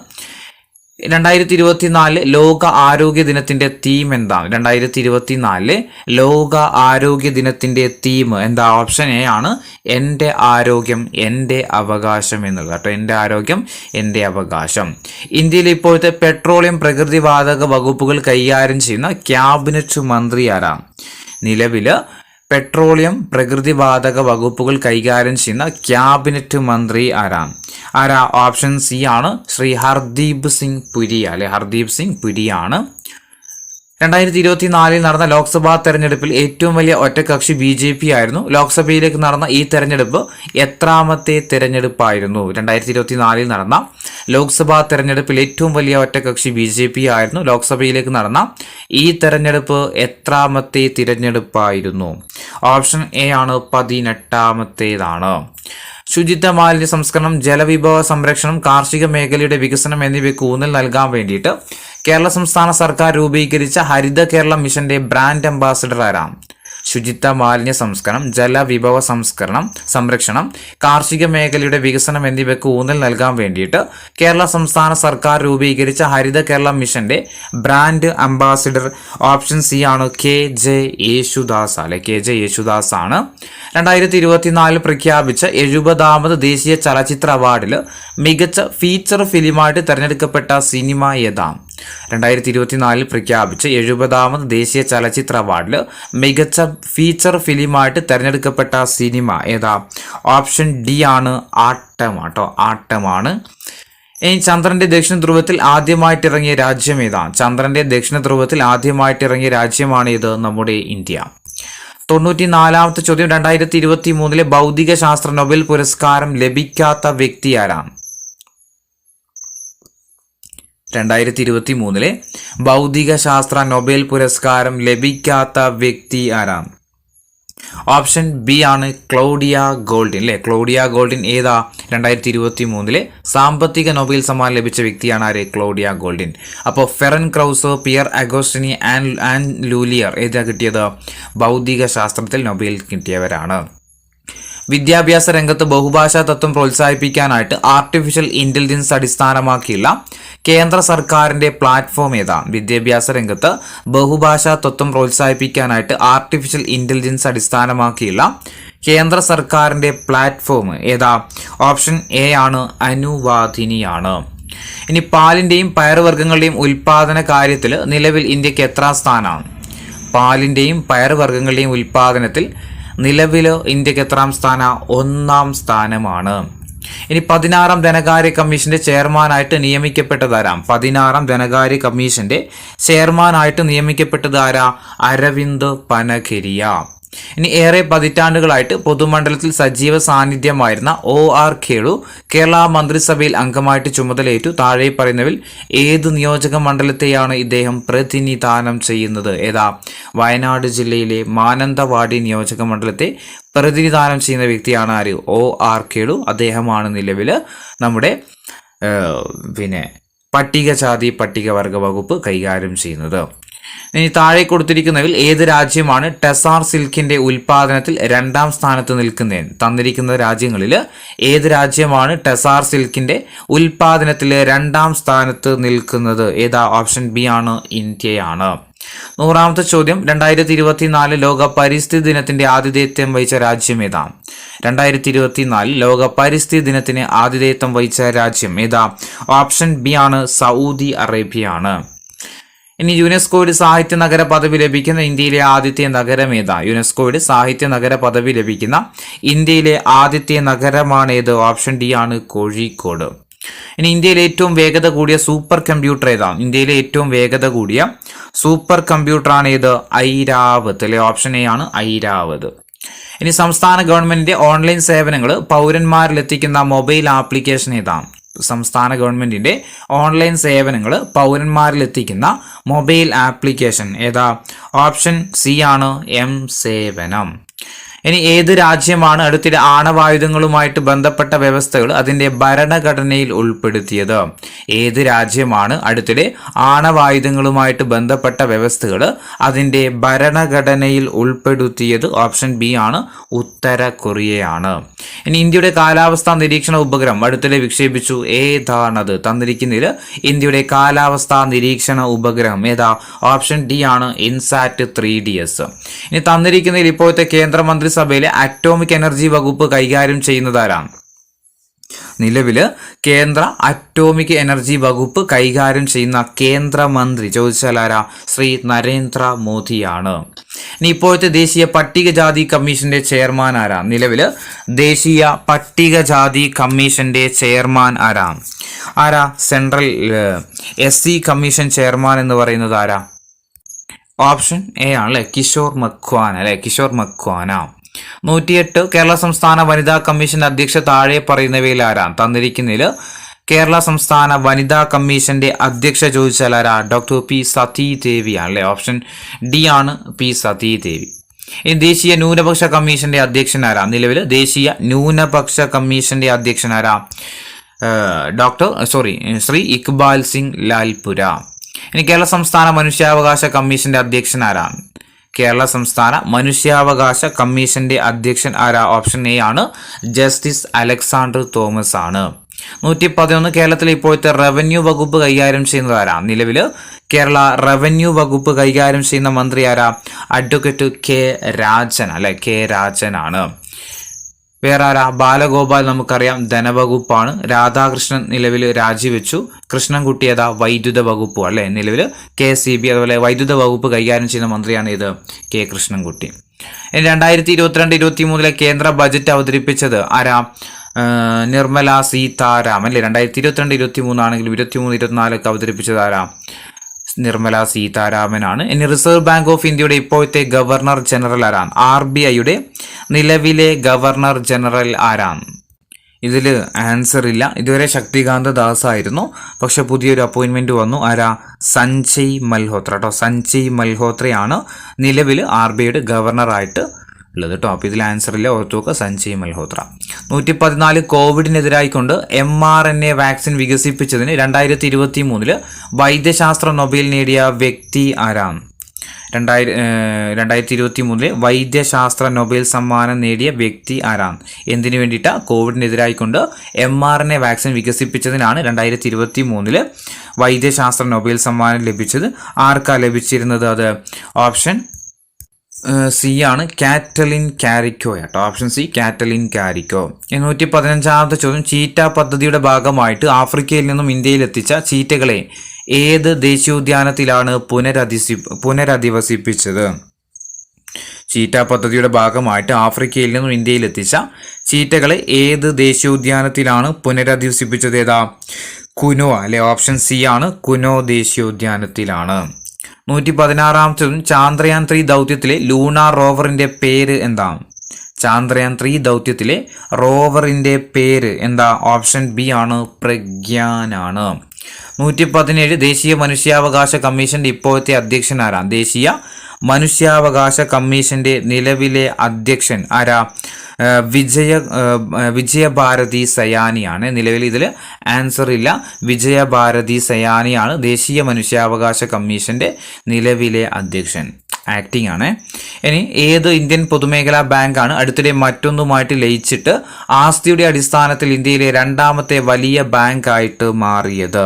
2024 ലോക ആരോഗ്യ ദിനത്തിന്റെ തീം എന്താണ്? 2024 ലോക ആരോഗ്യ ദിനത്തിന്റെ തീം എന്താ? ഓപ്ഷൻ എ ആണ് എൻ്റെ ആരോഗ്യം എൻ്റെ അവകാശം എന്നുള്ളത് കേട്ടോ. എൻ്റെ ആരോഗ്യം എൻ്റെ അവകാശം. ഇന്ത്യയിൽ ഇപ്പോഴത്തെ പെട്രോളിയം പ്രകൃതിവാതക വകുപ്പുകൾ കൈകാര്യം ചെയ്യുന്ന ക്യാബിനറ്റ് മന്ത്രി ആരാ? നിലവില് പെട്രോളിയം പ്രകൃതിവാതക വകുപ്പുകൾ കൈകാര്യം ചെയ്യുന്ന ക്യാബിനറ്റ് മന്ത്രി ആരാ? ഓപ്ഷൻ സി ആണ് ശ്രീ ഹർദീപ് സിംഗ് പുരി അല്ലെ? ഹർദീപ് സിംഗ് പുരിയാണ്. 2024 നടന്ന ലോക്സഭാ തെരഞ്ഞെടുപ്പിൽ ഏറ്റവും വലിയ ഒറ്റക്കക്ഷി BJP ആയിരുന്നു. ലോക്സഭയിലേക്ക് നടന്ന ഈ തെരഞ്ഞെടുപ്പ് എത്രാമത്തെ തെരഞ്ഞെടുപ്പായിരുന്നു? 2024 നടന്ന ലോക്സഭാ തെരഞ്ഞെടുപ്പിൽ ഏറ്റവും വലിയ ഒറ്റക്കക്ഷി BJP ആയിരുന്നു. ലോക്സഭയിലേക്ക് നടന്ന ഈ തെരഞ്ഞെടുപ്പ് എത്രാമത്തെ തിരഞ്ഞെടുപ്പായിരുന്നു? ഓപ്ഷൻ എ ആണ് 18ാമത്തേതാണ്. ശുചിത്വ മാലിന്യ സംസ്കരണം, ജലവിഭവ സംരക്ഷണം, കാർഷിക മേഖലയുടെ വികസനം എന്നിവയ്ക്ക് ഊന്നൽ നൽകാൻ വേണ്ടിയിട്ട് കേരള സംസ്ഥാന സർക്കാർ രൂപീകരിച്ച ഹരിത കേരളം മിഷന്റെ ബ്രാൻഡ് അംബാസിഡർ ആരാണ്? ശുചിത്വ മാലിന്യ സംസ്കരണം, ജലവിഭവ സംരക്ഷണം, കാർഷിക മേഖലയുടെ വികസനം എന്നിവയ്ക്ക് ഊന്നൽ നൽകാൻ വേണ്ടിയിട്ട് കേരള സംസ്ഥാന സർക്കാർ രൂപീകരിച്ച ഹരിത കേരളം മിഷന്റെ ബ്രാൻഡ് അംബാസിഡർ ഓപ്ഷൻ സി ആണ് KJ യേശുദാസ് അല്ലെ? KJ യേശുദാസ് ആണ്. 2024 പ്രഖ്യാപിച്ച 70ാമത് ദേശീയ ചലച്ചിത്ര അവാർഡിൽ മികച്ച ഫീച്ചർ ഫിലിമായിട്ട് തിരഞ്ഞെടുക്കപ്പെട്ട സിനിമ ഏതാണ്? 2024 പ്രഖ്യാപിച്ച 70ാമത് ദേശീയ ചലച്ചിത്ര അവാർഡിൽ മികച്ച ഫീച്ചർ ഫിലിമായിട്ട് തിരഞ്ഞെടുക്കപ്പെട്ട സിനിമ ഏതാ? ഓപ്ഷൻ ഡി ആണ് ആട്ടം ആട്ടോ, ആട്ടമാണ്. ഇനി ചന്ദ്രന്റെ ദക്ഷിണ ധ്രുവത്തിൽ ആദ്യമായിട്ട് ഇറങ്ങിയ രാജ്യം ഏതാണ്? ചന്ദ്രന്റെ ദക്ഷിണ ധ്രുവത്തിൽ ആദ്യമായിട്ട് ഇറങ്ങിയ രാജ്യമാണ് ഇത്? നമ്മുടെ ഇന്ത്യ. 94ാമത്തെ ചോദ്യം 2023 ഭൗതിക ശാസ്ത്ര നൊബേൽ പുരസ്കാരം ലഭിക്കാത്ത വ്യക്തി ആരാണ്? 2023 ഭൗതിക ശാസ്ത്ര നൊബേൽ പുരസ്കാരം ലഭിക്കാത്ത വ്യക്തി ആരാണ്? ഓപ്ഷൻ ബി ആണ് ക്ലൗഡിയ ഗോൾഡിൻ അല്ലേ. ക്ലൗഡിയ ഗോൾഡിൻ ഏതാ 2023 സാമ്പത്തിക നൊബേൽ സമ്മാനം ലഭിച്ച വ്യക്തിയാണ് ആര്? Claudia Goldin. അപ്പോൾ ഫെറൻ ക്രൗസോ, പിയർ അഗോസ്റ്റിനി, ആൻ ലൂലിയർ ഏതാ കിട്ടിയത്? ഭൗതിക ശാസ്ത്രത്തിൽ നൊബേൽ കിട്ടിയവരാണ്. വിദ്യാഭ്യാസ രംഗത്ത് ബഹുഭാഷാ തത്വം പ്രോത്സാഹിപ്പിക്കാനായിട്ട് ആർട്ടിഫിഷ്യൽ ഇന്റലിജൻസ് അടിസ്ഥാനമാക്കിയുള്ള കേന്ദ്ര സർക്കാരിന്റെ പ്ലാറ്റ്ഫോം ഏതാ? വിദ്യാഭ്യാസ രംഗത്ത് ബഹുഭാഷാ തത്വം പ്രോത്സാഹിപ്പിക്കാനായിട്ട് ആർട്ടിഫിഷ്യൽ ഇന്റലിജൻസ് അടിസ്ഥാനമാക്കിയുള്ള കേന്ദ്ര സർക്കാരിന്റെ പ്ലാറ്റ്ഫോം ഏതാ? ഓപ്ഷൻ എ ആണ് അനുവാദിനിയാണ്. ഇനി പാലിന്റെയും പയറുവർഗ്ഗങ്ങളുടെയും ഉൽപാദന കാര്യത്തിൽ നിലവിൽ ഇന്ത്യക്ക് എത്രാം സ്ഥാനമാണ്? പാലിന്റെയും പയറുവർഗ്ഗങ്ങളുടെയും ഉൽപാദനത്തിൽ നിലവിൽ ഇന്ത്യക്ക് എത്രാം സ്ഥാനം? 1ാം സ്ഥാനമാണ്. ഇനി 16ാം ധനകാര്യ കമ്മീഷന്റെ ചെയർമാനായിട്ട് നിയമിക്കപ്പെട്ടതാരാം? 16ാം ധനകാര്യ കമ്മീഷന്റെ ചെയർമാനായിട്ട് നിയമിക്കപ്പെട്ടത് ആരാ? അരവിന്ദ് പനഗരിയ. ഇനി ഏറെ പതിറ്റാണ്ടുകളായിട്ട് പൊതുമണ്ഡലത്തിൽ സജീവ സാന്നിധ്യമായിരുന്ന OR കേളു കേരള മന്ത്രിസഭയിൽ അംഗമായിട്ട് ചുമതലയേറ്റു. താഴെ പറയുന്നവരിൽ ഏത് നിയോജക മണ്ഡലത്തെയാണ് ഇദ്ദേഹം പ്രതിനിധാനം ചെയ്യുന്നത്? ഏതാ? വയനാട് ജില്ലയിലെ മാനന്തവാടി നിയോജക മണ്ഡലത്തെ പ്രതിനിധാനം ചെയ്യുന്ന വ്യക്തിയാണ് ആര്? OR കേളു. അദ്ദേഹമാണ് നിലവിൽ നമ്മുടെ പട്ടികജാതി പട്ടികവർഗ വകുപ്പ് കൈകാര്യം ചെയ്യുന്നത്. ഇനി താഴെ കൊടുത്തിരിക്കുന്നതിൽ ഏത് രാജ്യമാണ് ടെസാർ സിൽക്കിന്റെ ഉൽപാദനത്തിൽ 2ാം സ്ഥാനത്ത് നിൽക്കുന്നത്? തന്നിരിക്കുന്ന രാജ്യങ്ങളിൽ ഏത് രാജ്യമാണ് ടെസാർ സിൽക്കിന്റെ ഉൽപാദനത്തിൽ 2ാം സ്ഥാനത്ത് നിൽക്കുന്നത്? ഏതാ? ഓപ്ഷൻ ബി ആണ് ഇന്ത്യയാണ്. 100ാമത്തെ ചോദ്യം, 2024 ലോക പരിസ്ഥിതി ദിനത്തിന്റെ ആതിഥേയത്വം വഹിച്ച രാജ്യം ഏതാ? 2024 ലോക പരിസ്ഥിതി ദിനത്തിന് ആതിഥേയത്വം വഹിച്ച രാജ്യം ഏതാ? ഓപ്ഷൻ ബി ആണ് സൗദി അറേബ്യ ആണ്. ഇനി യുനെസ്കോയുടെ സാഹിത്യ നഗര പദവി ലഭിക്കുന്ന ഇന്ത്യയിലെ ആദ്യത്തെ നഗരം ഏതാ? യുനെസ്കോയുടെ സാഹിത്യ നഗര പദവി ലഭിക്കുന്ന ഇന്ത്യയിലെ ആദ്യത്തെ നഗരമാണേത്? ഓപ്ഷൻ ഡി ആണ് കോഴിക്കോട്. ഇനി ഇന്ത്യയിലെ ഏറ്റവും വേഗത കൂടിയ സൂപ്പർ കമ്പ്യൂട്ടർ ഏതാ? ഇന്ത്യയിലെ ഏറ്റവും വേഗത കൂടിയ സൂപ്പർ കമ്പ്യൂട്ടറാണ് ഏത്? ഐരാവത് അല്ലെ. ഓപ്ഷൻ എ ആണ് ഐരാവത്. ഇനി സംസ്ഥാന ഗവൺമെന്റിന്റെ ഓൺലൈൻ സേവനങ്ങൾ പൗരന്മാരിലെത്തിക്കുന്ന മൊബൈൽ ആപ്ലിക്കേഷൻ ഏതാ? സംസ്ഥാന ഗവൺമെന്റിന്റെ ഓൺലൈൻ സേവനങ്ങൾ പൗരന്മാരിലെത്തിക്കുന്ന മൊബൈൽ ആപ്ലിക്കേഷൻ ഏതാ? ഓപ്ഷൻ സി ആണ് M-സേവനം. ഇനി ഏത് രാജ്യമാണ് അടുത്തിടെ ആണവായുധങ്ങളുമായിട്ട് ബന്ധപ്പെട്ട വ്യവസ്ഥകൾ അതിന്റെ ഭരണഘടനയിൽ ഉൾപ്പെടുത്തിയത്? ഏത് രാജ്യമാണ് അടുത്തിടെ ആണവായുധങ്ങളുമായിട്ട് ബന്ധപ്പെട്ട വ്യവസ്ഥകൾ അതിന്റെ ഭരണഘടനയിൽ ഉൾപ്പെടുത്തിയത്? ഓപ്ഷൻ ബി ആണ് ഉത്തര കൊറിയയാണ്. ഇനി ഇന്ത്യയുടെ കാലാവസ്ഥാ നിരീക്ഷണ ഉപഗ്രഹം അടുത്തിടെ വിക്ഷേപിച്ചു. ഏതാണത്? തന്നിരിക്കുന്നതിൽ ഇന്ത്യയുടെ കാലാവസ്ഥാ നിരീക്ഷണ ഉപഗ്രഹം ഏതാ? ഓപ്ഷൻ ഡി ആണ് ഇൻസാറ്റ് 3DS. ഇനി തന്നിരിക്കുന്നതിൽ ഇപ്പോഴത്തെ കേന്ദ്രമന്ത്രി സഭയിലെ അറ്റോമിക് എനർജി വകുപ്പ് കൈകാര്യം ചെയ്യുന്നതാരാണ്? നിലവില് കേന്ദ്ര അറ്റോമിക് എനർജി വകുപ്പ് കൈകാര്യം ചെയ്യുന്ന കേന്ദ്രമന്ത്രി ചോദിച്ചാൽ ആരാ? ശ്രീ നരേന്ദ്ര മോദിയാണ്. ഇനി ഇപ്പോഴത്തെ ദേശീയ പട്ടികജാതി കമ്മീഷന്റെ ചെയർമാൻ ആരാ? നിലവില് ദേശീയ പട്ടികജാതി കമ്മീഷന്റെ ചെയർമാൻ ആരാ? സെൻട്രൽ SC കമ്മീഷൻ ചെയർമാൻ എന്ന് പറയുന്നത് ആരാ? ഓപ്ഷൻ എ ആണ് അല്ലെ, കിഷോർ മക്വാന അല്ലെ, കിഷോർ മക്വാന. 108 കേരള സംസ്ഥാന വനിതാ കമ്മീഷന്റെ അധ്യക്ഷ താഴെ പറയുന്നവയിൽ ആരാണ്? തന്നിരിക്കുന്നതിൽ കേരള സംസ്ഥാന വനിതാ കമ്മീഷന്റെ അധ്യക്ഷ ചോദിച്ചാൽ ആരാ? ഡോക്ടർ പി സതീദേവി ആണ് അല്ലെ. ഓപ്ഷൻ ഡി ആണ് പി സതീദേവി. ഇനി ദേശീയ ന്യൂനപക്ഷ കമ്മീഷന്റെ അധ്യക്ഷൻ ആരാ? നിലവിൽ ദേശീയ ന്യൂനപക്ഷ കമ്മീഷന്റെ അധ്യക്ഷൻ ആരാ? ശ്രീ ഇക്ബാൽ സിംഗ് ലാൽപുര. ഇനി കേരള സംസ്ഥാന മനുഷ്യാവകാശ കമ്മീഷന്റെ അധ്യക്ഷൻ ആരാണ്? കേരള സംസ്ഥാന മനുഷ്യാവകാശ കമ്മീഷന്റെ അധ്യക്ഷൻ ആരാ? ഓപ്ഷൻ എ ആണ് ജസ്റ്റിസ് അലക്സാണ്ടർ തോമസ് ആണ്. 111 കേരളത്തിലെ ഇപ്പോഴത്തെ റവന്യൂ വകുപ്പ് കൈകാര്യം ചെയ്യുന്നത് ആരാ? നിലവില് കേരള റവന്യൂ വകുപ്പ് കൈകാര്യം ചെയ്യുന്ന മന്ത്രി ആരാ? അഡ്വക്കേറ്റ് കെ രാജൻ അല്ലെ, കെ രാജൻ ആണ്. വേറെ ആരാ? ബാലഗോപാൽ നമുക്കറിയാം ധനവകുപ്പാണ്. രാധാകൃഷ്ണൻ നിലവിൽ രാജിവെച്ചു. കൃഷ്ണൻകുട്ടി ഏതാ? വൈദ്യുത വകുപ്പ് അല്ലെ. നിലവിൽ KCB അതുപോലെ വൈദ്യുത വകുപ്പ് കൈകാര്യം ചെയ്യുന്ന മന്ത്രിയാണ് ഇത് കെ കൃഷ്ണൻകുട്ടി. 2022-23 കേന്ദ്ര ബജറ്റ് അവതരിപ്പിച്ചത് ആരാ? നിർമ്മല സീതാരാമൻ അല്ലെ. 2022-23 ആണെങ്കിലും 23-24 അവതരിപ്പിച്ചത് ആരാ? നിർമ്മല സീതാരാമനാണ്. ഇനി റിസർവ് ബാങ്ക് ഓഫ് ഇന്ത്യയുടെ ഇപ്പോഴത്തെ ഗവർണർ ജനറൽ ആരാണ്? RBIയുടെ നിലവിലെ ഗവർണർ ജനറൽ ആരാണ്? ഇതിൽ ആൻസർ ഇല്ല. ഇതുവരെ ശക്തികാന്ത ദാസ് ആയിരുന്നു, പക്ഷെ പുതിയൊരു അപ്പോയിൻമെന്റ് വന്നു. ആരാ? സഞ്ജയ് മൽഹോത്ര കേട്ടോ. സഞ്ജയ് മൽഹോത്രയാണ് നിലവിൽ RBIയുടെ ഗവർണറായിട്ട് ഉള്ളത് കേട്ടോ. അപ്പോൾ ഇതിൽ ആൻസർ ഇല്ല, ഓർത്തു നോക്കുക, സഞ്ജയ് മൽഹോത്ര. 114 കോവിഡിനെതിരായിക്കൊണ്ട് mRNA വാക്സിൻ വികസിപ്പിച്ചതിന് 2023 വൈദ്യശാസ്ത്ര നൊബേൽ നേടിയ വ്യക്തി ആരാണ്? 2023 വൈദ്യശാസ്ത്ര നൊബേൽ സമ്മാനം നേടിയ വ്യക്തി ആരാണ്? എന്തിനു വേണ്ടിയിട്ടാണ്? കോവിഡിനെതിരായിക്കൊണ്ട് mRNA വാക്സിൻ വികസിപ്പിച്ചതിനാണ് 2023 വൈദ്യശാസ്ത്ര നൊബേൽ സമ്മാനം ലഭിച്ചത്. ആർക്കാ ലഭിച്ചിരുന്നത്? അത് ഓപ്ഷൻ സി ആണ്, കാറ്റലിൻ കാരിക്കോ കേട്ടോ. Option C, Katalin Kariko. 115ാമത്തെ ചോദ്യം, ചീറ്റ പദ്ധതിയുടെ ഭാഗമായിട്ട് ആഫ്രിക്കയിൽ നിന്നും ഇന്ത്യയിലെത്തിച്ച ചീറ്റകളെ ഏത് ദേശീയോദ്യാനത്തിലാണ് പുനരധിവസിപ്പിച്ചത്? ചീറ്റ പദ്ധതിയുടെ ഭാഗമായിട്ട് ആഫ്രിക്കയിൽ നിന്നും ഇന്ത്യയിലെത്തിച്ച ചീറ്റകളെ ഏത് ദേശീയോദ്യാനത്തിലാണ് പുനരധിവസിപ്പിച്ചത്? ഏതാ? കുനോ അല്ലെ? ഓപ്ഷൻ സി ആണ്, കുനോ ദേശീയോദ്യാനത്തിലാണ്. 116ാമത്തെ ചോദ്യം, ചാന്ദ്രയാൻ 3 ദൗത്യത്തിലെ ലൂണാർ റോവറിന്റെ പേര് എന്താ? ചാന്ദ്രയാൻ 3 ദൗത്യത്തിലെ റോവറിന്റെ പേര് എന്താ? ഓപ്ഷൻ ബി ആണ്, പ്രഗ്യാനാണ്. 117 ദേശീയ മനുഷ്യാവകാശ കമ്മീഷന്റെ ഇപ്പോഴത്തെ അധ്യക്ഷൻ ആരാ? ദേശീയ മനുഷ്യാവകാശ കമ്മീഷന്റെ നിലവിലെ അധ്യക്ഷൻ ആരാ? വിജയഭാരതി സയാനിയാണ്. നിലവിൽ ഇതിൽ ആൻസർ ഇല്ല, വിജയഭാരതി സയാനിയാണ് ദേശീയ മനുഷ്യാവകാശ കമ്മീഷന്റെ നിലവിലെ അധ്യക്ഷൻ. ആക്ടിംഗ് ആണ്. ഇനി ഏത് ഇന്ത്യൻ പൊതുമേഖലാ ബാങ്കാണ് അടുത്തിടെ മറ്റൊന്നുമായിട്ട് ലയിച്ചിട്ട് ആസ്തിയുടെ അടിസ്ഥാനത്തിൽ ഇന്ത്യയിലെ 2ാമത്തെ വലിയ ബാങ്കായിട്ട് മാറിയത്?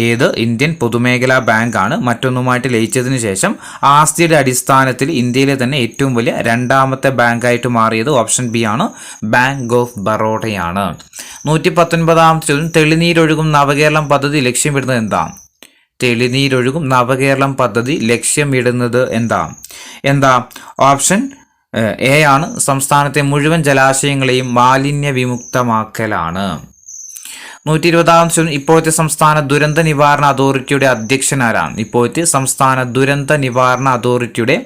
ഏത് ഇന്ത്യൻ പൊതുമേഖലാ ബാങ്കാണ് മറ്റൊന്നുമായിട്ട് ലയിച്ചതിന് ശേഷം ആസ്തിയുടെ അടിസ്ഥാനത്തിൽ ഇന്ത്യയിലെ തന്നെ ഏറ്റവും വലിയ 2ാമത്തെ ബാങ്കായിട്ട് മാറിയത്? ഓപ്ഷൻ ബി ആണ്, ബാങ്ക് ഓഫ് ബറോഡയാണ്. 119ാമത്തെ ചോദ്യം, തെളിനീരൊഴുകും നവകേരളം പദ്ധതി ലക്ഷ്യമിടുന്നത് എന്താ? തെളിനീരൊഴുകും നവകേരളം പദ്ധതി ലക്ഷ്യമിടുന്നത് എന്താ? ഓപ്ഷൻ എ ആണ്, സംസ്ഥാനത്തെ മുഴുവൻ ജലാശയങ്ങളെയും മാലിന്യ വിമുക്തമാക്കലാണ്. 120ാമത്തെ ചോദ്യം, ഇപ്പോഴത്തെ സംസ്ഥാന ദുരന്ത നിവാരണ അതോറിറ്റിയുടെ അധ്യക്ഷൻ ആരാണ്? ഇപ്പോഴത്തെ സംസ്ഥാന ദുരന്ത നിവാരണ അതോറിറ്റിയുടെ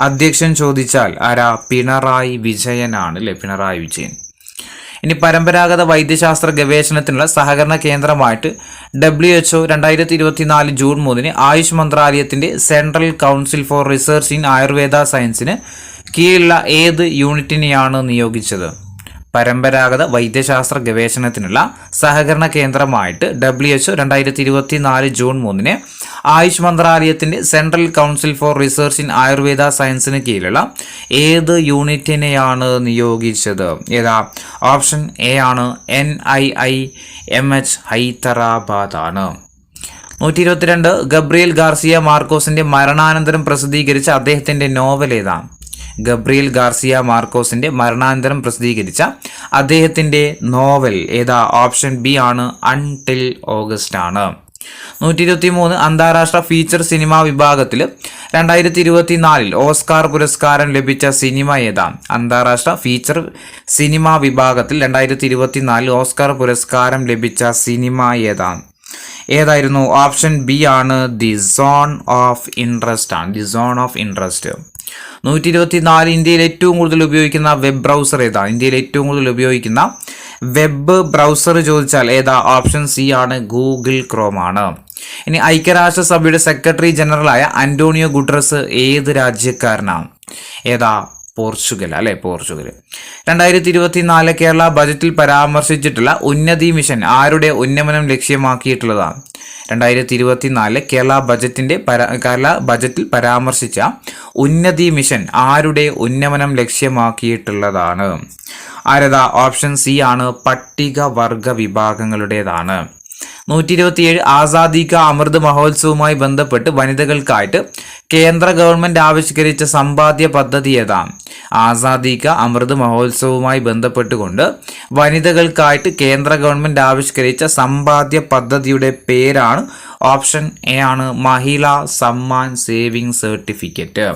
അധ്യക്ഷൻ ചോദിച്ചാൽ ആരാ? പിണറായി വിജയനാണ് അല്ലെ? പിണറായി വിജയൻ. ഇനി പരമ്പരാഗത വൈദ്യശാസ്ത്ര ഗവേഷണത്തിനുള്ള സഹകരണ കേന്ദ്രമായിട്ട് WHO 2024 ജൂൺ 3 ആയുഷ് മന്ത്രാലയത്തിന്റെ central council for research in Ayurveda സയൻസിന് കീഴിലുള്ള ഏത് യൂണിറ്റിനെയാണ് നിയോഗിച്ചത്? പരമ്പരാഗത വൈദ്യശാസ്ത്ര ഗവേഷണത്തിനുള്ള സഹകരണ കേന്ദ്രമായിട്ട് WHO 2024 ജൂൺ 3 ആയുഷ് മന്ത്രാലയത്തിന്റെ central council for research in Ayurveda സയൻസിന് കീഴിലുള്ള ഏത് യൂണിറ്റിനെയാണ് നിയോഗിച്ചത്? ഏതാ? ഓപ്ഷൻ എ ആണ്, NIIMH ഹൈദരാബാദ് ആണ്. 122 ഗബ്രിയേൽ ഗാർസിയ മാർക്കോസിന്റെ മരണാനന്തരം പ്രസിദ്ധീകരിച്ച അദ്ദേഹത്തിന്റെ നോവൽ ഏതാ? ഗബ്രിയേൽ ഗാർസിയ മാർക്കോസിന്റെ മരണാനന്തരം പ്രസിദ്ധീകരിച്ച അദ്ദേഹത്തിന്റെ നോവൽ ഏതാ? ഓപ്ഷൻ ബി ആണ്, അൺടിൽ ഓഗസ്റ്റ് ആണ്. 123 അന്താരാഷ്ട്ര ഫീച്ചർ സിനിമാ വിഭാഗത്തിൽ 2024 ഓസ്കാർ പുരസ്കാരം ലഭിച്ച സിനിമ ഏതാ? അന്താരാഷ്ട്ര ഫീച്ചർ സിനിമാ വിഭാഗത്തിൽ 2024 ഓസ്കാർ പുരസ്കാരം ലഭിച്ച സിനിമ ഏതായിരുന്നു? ഓപ്ഷൻ ബി ആണ്, ദി സോൺ ഓഫ് ഇൻട്രസ്റ്റ് ആണ്. The zone of interest. 124 ഇന്ത്യയിൽ ഏറ്റവും കൂടുതൽ ഉപയോഗിക്കുന്ന വെബ് ബ്രൗസർ ഏതാ? ഇന്ത്യയിൽ ഏറ്റവും കൂടുതൽ ഉപയോഗിക്കുന്ന വെബ് ബ്രൗസർ ചോദിച്ചാൽ ഏതാ? ഓപ്ഷൻ സി ആണ്, ഗൂഗിൾ ക്രോം ആണ്. ഇനി ഐക്യരാഷ്ട്രസഭയുടെ സെക്രട്ടറി ജനറലായ അന്റോണിയോ ഗുട്ടറസ് ഏത് രാജ്യക്കാരനാണ്? ഏതാ? പോർച്ചുഗൽ അല്ലെ? പോർച്ചുഗൽ. 2024 കേരള ബജറ്റിൽ പരാമർശിച്ചിട്ടുള്ള ഉന്നതി മിഷൻ ആരുടെ ഉന്നമനം ലക്ഷ്യമാക്കിയിട്ടുള്ളതാണ്? 2024 കേരള ബജറ്റിൽ പരാമർശിച്ച ഉന്നതി മിഷൻ ആരുടെ ഉന്നമനം ലക്ഷ്യമാക്കിയിട്ടുള്ളതാണ്? ആരതാ? ഓപ്ഷൻ സി ആണ്, പട്ടികവർഗ വിഭാഗങ്ങളുടേതാണ്. 127 ആസാദി കാ അമൃത് മഹോത്സവവുമായി ബന്ധപ്പെട്ട് വനിതകൾക്കായിട്ട് കേന്ദ്ര ഗവൺമെന്റ് ആവിഷ്കരിച്ച സമ്പാദ്യ പദ്ധതി ഏതാണ്? ആസാദി കാ അമൃത് മഹോത്സവവുമായി ബന്ധപ്പെട്ടുകൊണ്ട് വനിതകൾക്കായിട്ട് കേന്ദ്ര ഗവൺമെന്റ് ആവിഷ്കരിച്ച സമ്പാദ്യ പദ്ധതിയുടെ പേരാണ്, ഓപ്ഷൻ എ ആണ്, മഹിളാ സമ്മാൻ സേവിംഗ് സർട്ടിഫിക്കറ്റ്.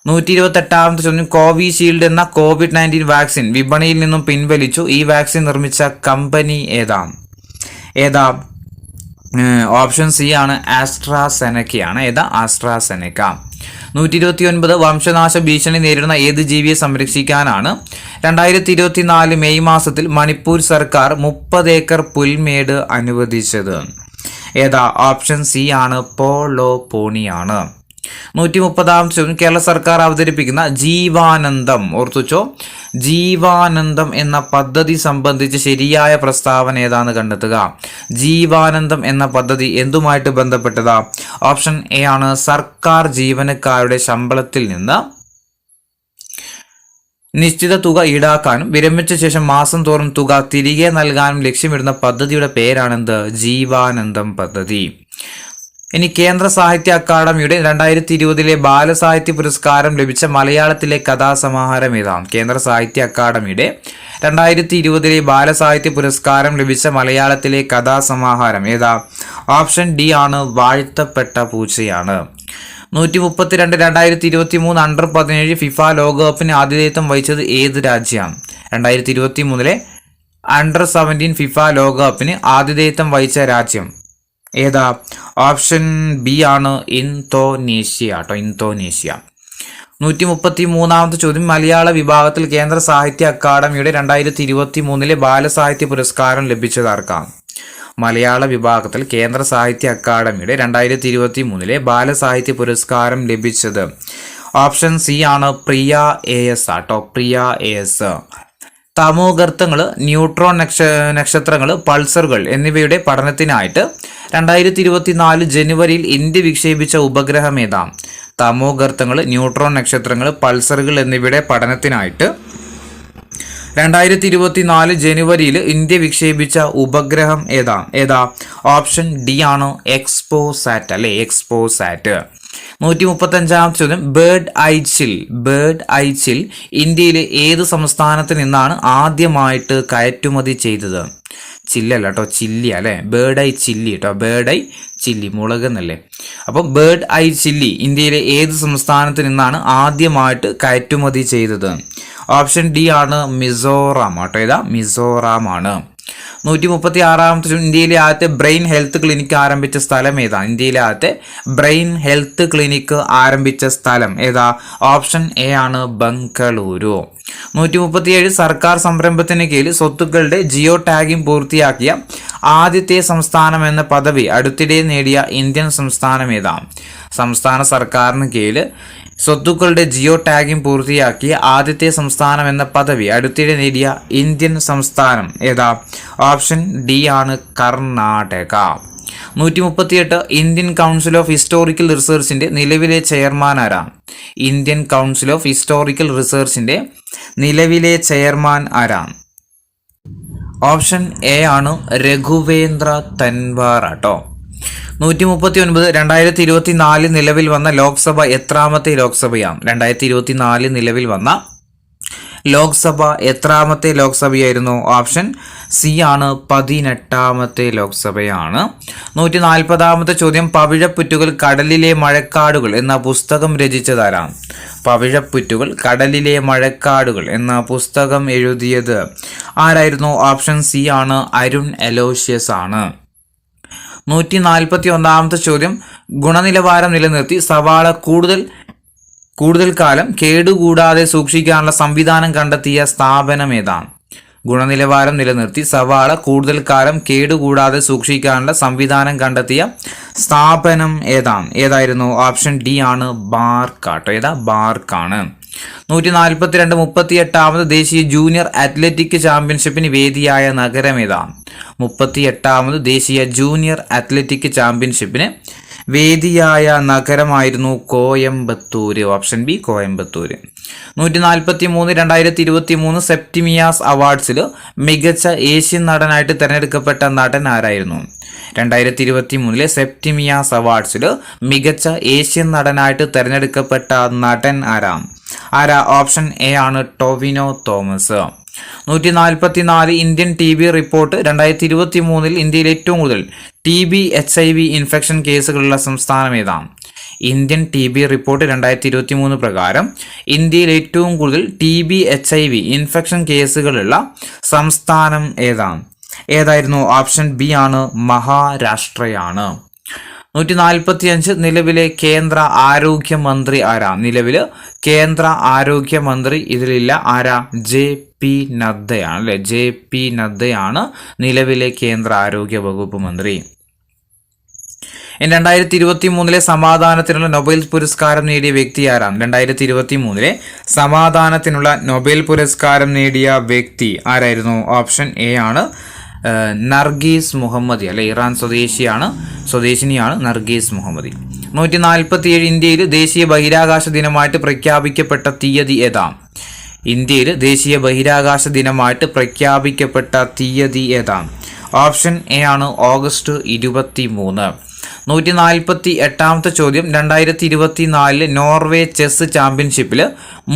128ാമത്തെ ചോദ്യം, കോവിഷീൽഡ് എന്ന COVID-19 വാക്സിൻ വിപണിയിൽ നിന്നും പിൻവലിച്ചു. ഈ വാക്സിൻ നിർമ്മിച്ച കമ്പനി ഏതാ? ഓപ്ഷൻ സി ആണ്, ആസ്ട്രാസെനക്കയാണ്. ഏതാ? ആസ്ട്രാസെനക്ക. 129 വംശനാശ ഭീഷണി നേരിടുന്ന ഏത് ജീവിയെ സംരക്ഷിക്കാനാണ് 2024 മെയ് മാസത്തിൽ മണിപ്പൂർ സർക്കാർ 30 ഏക്കർ പുൽമേട് അനുവദിച്ചത്? ഏതാ? ഓപ്ഷൻ സി ആണ്, പോളോ പോണിയാണ്. 130ാമത്തെ ചോദ്യം, കേരള സർക്കാർ അവതരിപ്പിക്കുന്ന ജീവാനന്ദം, ഓർത്തുവച്ചോ, ജീവാനന്ദം എന്ന പദ്ധതി സംബന്ധിച്ച് ശരിയായ പ്രസ്താവന ഏതാണെന്ന് കണ്ടെത്തുക. ജീവാനന്ദം എന്ന പദ്ധതി എന്തുമായിട്ട് ബന്ധപ്പെട്ടതാ? ഓപ്ഷൻ എ ആണ്, സർക്കാർ ജീവനക്കാരുടെ ശമ്പളത്തിൽ നിന്ന് നിശ്ചിത തുക ഈടാക്കാനും വിരമിച്ച ശേഷം മാസം തോറും തുക തിരികെ നൽകാനും ലക്ഷ്യമിടുന്ന പദ്ധതിയുടെ പേരാണെന്ത്? ജീവാനന്ദം പദ്ധതി. ഇനി കേന്ദ്ര സാഹിത്യ അക്കാദമിയുടെ 2020 ബാലസാഹിത്യ പുരസ്കാരം ലഭിച്ച മലയാളത്തിലെ കഥാസമാഹാരം ഏതാണ്? കേന്ദ്ര സാഹിത്യ അക്കാദമിയുടെ 2020 ബാലസാഹിത്യ പുരസ്കാരം ലഭിച്ച മലയാളത്തിലെ കഥാസമാഹാരം ഏതാ? ഓപ്ഷൻ ഡി ആണ്, വാഴ്ത്തപ്പെട്ട പൂച്ചയാണ്. 132 2023 അണ്ടർ-17 ഫിഫ ലോകകപ്പിന് ആതിഥേയത്വം വഹിച്ചത് ഏത് രാജ്യമാണ്? 2023 അണ്ടർ-17 ഫിഫ ലോകകപ്പിന് ആതിഥേയത്വം വഹിച്ച രാജ്യം ഏതാ? ഓപ്ഷൻ ബി ആണ്, ഇന്തോനേഷ്യ കേട്ടോ, ഇന്തോനേഷ്യ. 133ാമത്തെ ചോദ്യം, മലയാള വിഭാഗത്തിൽ കേന്ദ്ര സാഹിത്യ അക്കാദമിയുടെ 2023 ബാലസാഹിത്യ പുരസ്കാരം ലഭിച്ചതാർക്കാണ്? മലയാള വിഭാഗത്തിൽ കേന്ദ്ര സാഹിത്യ അക്കാദമിയുടെ 2023 ബാലസാഹിത്യ പുരസ്കാരം ലഭിച്ചത് ഓപ്ഷൻ സി ആണ്, പ്രിയ AS ആട്ടോ, പ്രിയ AS. തമോഗർത്തങ്ങൾ, ന്യൂട്രോൺ നക്ഷത്രങ്ങൾ, പൾസറുകൾ എന്നിവയുടെ പഠനത്തിനായിട്ട് 2024 ജനുവരിയിൽ ഇന്ത്യ വിക്ഷേപിച്ച ഉപഗ്രഹം ഏതാണ്? തമോഗർത്തങ്ങൾ, ന്യൂട്രോൺ നക്ഷത്രങ്ങൾ, പൾസറുകൾ എന്നിവയുടെ പഠനത്തിനായിട്ട് 2024 ജനുവരിയിൽ ഇന്ത്യ വിക്ഷേപിച്ച ഉപഗ്രഹം ഏതാ? ഓപ്ഷൻ ഡി ആണ്, എക്സ്പോസാറ്റ് അല്ലെ, എക്സ്പോസാറ്റ്. 135ാമത്തെ ചോദ്യം, ബേർഡ് ഐ ചിൽ ഇന്ത്യയിലെ ഏത് സംസ്ഥാനത്ത് നിന്നാണ് ആദ്യമായിട്ട് കയറ്റുമതി ചെയ്തത്? ചില്ലല്ല കേട്ടോ, ചില്ലി അല്ലെ, ബേർഡ് ഐ ചില്ലി കേട്ടോ, ബേർഡ് ഐ ചില്ലി മുളക് എന്നല്ലേ. അപ്പം ബേർഡ് ഐ ചില്ലി ഇന്ത്യയിലെ ഏത് സംസ്ഥാനത്ത് നിന്നാണ് ആദ്യമായിട്ട് കയറ്റുമതി ചെയ്തത്? ഓപ്ഷൻ ഡി ആണ്, മിസോറാം കേട്ടോ, ഏതാ? മിസോറാം ആണ്. 136ാമത്തെ ചോദ്യം, ഇന്ത്യയിലെ ആദ്യത്തെ ബ്രെയിൻ ഹെൽത്ത് ക്ലിനിക്ക് ആരംഭിച്ച സ്ഥലം ഏതാ? ഇന്ത്യയിലെ ആദ്യത്തെ ബ്രെയിൻ ഹെൽത്ത് ക്ലിനിക്ക് ആരംഭിച്ച സ്ഥലം ഏതാ? ഓപ്ഷൻ എ ആണ്, ബംഗളൂരു. 137 സർക്കാർ സംരംഭത്തിന് കീഴിൽ സ്വത്തുക്കളുടെ ജിയോ ടാഗിംഗ് പൂർത്തിയാക്കിയ ആദ്യത്തെ സംസ്ഥാനം എന്ന പദവി അടുത്തിടെ നേടിയ ഇന്ത്യൻ സംസ്ഥാനം ഏതാ? സംസ്ഥാന സർക്കാരിന് കീഴിൽ സ്വത്തുക്കളുടെ ജിയോ ടാഗിംഗ് പൂർത്തിയാക്കിയ ആദ്യത്തെ സംസ്ഥാനം എന്ന പദവി അടുത്തിടെ നേടിയ ഇന്ത്യൻ സംസ്ഥാനം ഏതാ? ഓപ്ഷൻ ഡി ആണ്, Karnataka. 138 Indian council of historical റിസർച്ചിന്റെ നിലവിലെ ചെയർമാൻ ആരാണ്? ഇന്ത്യൻ കൗൺസിൽ ഓഫ് ഹിസ്റ്റോറിക്കൽ റിസർച്ചിന്റെ നിലവിലെ ചെയർമാൻ ആരാണ്? ഓപ്ഷൻ എ ആണ്, രഘുവേന്ദ്ര തൻവാർ ആട്ടോ. 139 2024 നിലവിൽ വന്ന ലോക്സഭ എത്രാമത്തെ ലോക്സഭയാണ്? 2024 നിലവിൽ വന്ന ലോക്സഭ എത്രാമത്തെ ലോക്സഭയായിരുന്നു? ഓപ്ഷൻ സി ആണ്, 18ാമത്തെ ലോക്സഭയാണ്. 140ാമത്തെ ചോദ്യം, പവിഴപ്പുറ്റുകൾ കടലിലെ മഴക്കാടുകൾ എന്ന പുസ്തകം രചിച്ചതാരാണ്? പവിഴപ്പുറ്റുകൾ കടലിലെ മഴക്കാടുകൾ എന്ന പുസ്തകം എഴുതിയത് ആരായിരുന്നു? ഓപ്ഷൻ സി ആണ്, അരുൺ അലോഷ്യസ് ആണ്. 141ാമത്തെ ചോദ്യം, ഗുണനിലവാരം നിലനിർത്തി സവാള കൂടുതൽ കാലം കേടുകൂടാതെ സൂക്ഷിക്കാനുള്ള സംവിധാനം കണ്ടെത്തിയ സ്ഥാപനം ഏതാണ്? ഗുണനിലവാരം നിലനിർത്തി സവാള കൂടുതൽ കാലം കേടുകൂടാതെ സൂക്ഷിക്കാനുള്ള സംവിധാനം കണ്ടെത്തിയ സ്ഥാപനം ഏതായിരുന്നു? ഓപ്ഷൻ ഡി ആണ്, ബാർക്കാട്ടോ, ഏതാ? ബാർക്കാണ്. 142 38ാമത് ദേശീയ ജൂനിയർ അത്ലറ്റിക് ചാമ്പ്യൻഷിപ്പിന് വേദിയായ നഗരം ഏതാണ്? 38ാമത് ദേശീയ ജൂനിയർ അത്ലറ്റിക് ചാമ്പ്യൻഷിപ്പിന് വേദിയായ നഗരമായിരുന്നു Coimbatore. Option B, Coimbatore. 143 2023 Septimius അവാർഡ്സിൽ മികച്ച ഏഷ്യൻ നടനായിട്ട് തിരഞ്ഞെടുക്കപ്പെട്ട നടൻ ആരായിരുന്നു? 2023 സെപ്റ്റിമിയാസ് അവാർഡ്സിൽ മികച്ച ഏഷ്യൻ നടനായിട്ട് തിരഞ്ഞെടുക്കപ്പെട്ട നടൻ ആരാ? ഓപ്ഷൻ എ ആണ്, Tovino Thomas. 144 Indian TB report 2023 ഇന്ത്യയിൽ ഏറ്റവും കൂടുതൽ TB HIV ഇൻഫെക്ഷൻ കേസുകളുള്ള സംസ്ഥാനം ഏതാണ്? ഇന്ത്യൻ TB റിപ്പോർട്ട് 2023 പ്രകാരം ഇന്ത്യയിൽ ഏറ്റവും കൂടുതൽ TB HIV ഇൻഫെക്ഷൻ കേസുകളുള്ള സംസ്ഥാനം ഏതായിരുന്നു? ഓപ്ഷൻ ബി ആണ്, മഹാരാഷ്ട്രയാണ്. 145 നിലവിലെ കേന്ദ്ര ആരോഗ്യമന്ത്രി ആരാ? നിലവില് കേന്ദ്ര ആരോഗ്യമന്ത്രി ഇതിലില്ല, ആരാ? JP നദ്ദയാണ് അല്ലെ, JP നദ്ദയാണ് നിലവിലെ കേന്ദ്ര ആരോഗ്യ വകുപ്പ് മന്ത്രി. ഇനി 2023 സമാധാനത്തിനുള്ള നൊബേൽ പുരസ്കാരം നേടിയ വ്യക്തി ആരാണ്? 2023 സമാധാനത്തിനുള്ള നൊബേൽ പുരസ്കാരം നേടിയ വ്യക്തി ആരായിരുന്നു? ഓപ്ഷൻ എ ആണ് നർഗീസ് മുഹമ്മദി, അല്ലെ ഇറാൻ സ്വദേശിനിയാണ് നർഗീസ് മുഹമ്മദി. 147 ഇന്ത്യയിൽ ദേശീയ ബഹിരാകാശ ദിനമായിട്ട് പ്രഖ്യാപിക്കപ്പെട്ട തീയതി ഏതാണ്? ഇന്ത്യയിൽ ദേശീയ ബഹിരാകാശ ദിനമായിട്ട് പ്രഖ്യാപിക്കപ്പെട്ട തീയതി ഏതാണ്? ഓപ്ഷൻ എ ആണ് ഓഗസ്റ്റ് 23. 148ാമത്തെ ചോദ്യം, 2024 നോർവേ ചെസ് ചാമ്പ്യൻഷിപ്പിൽ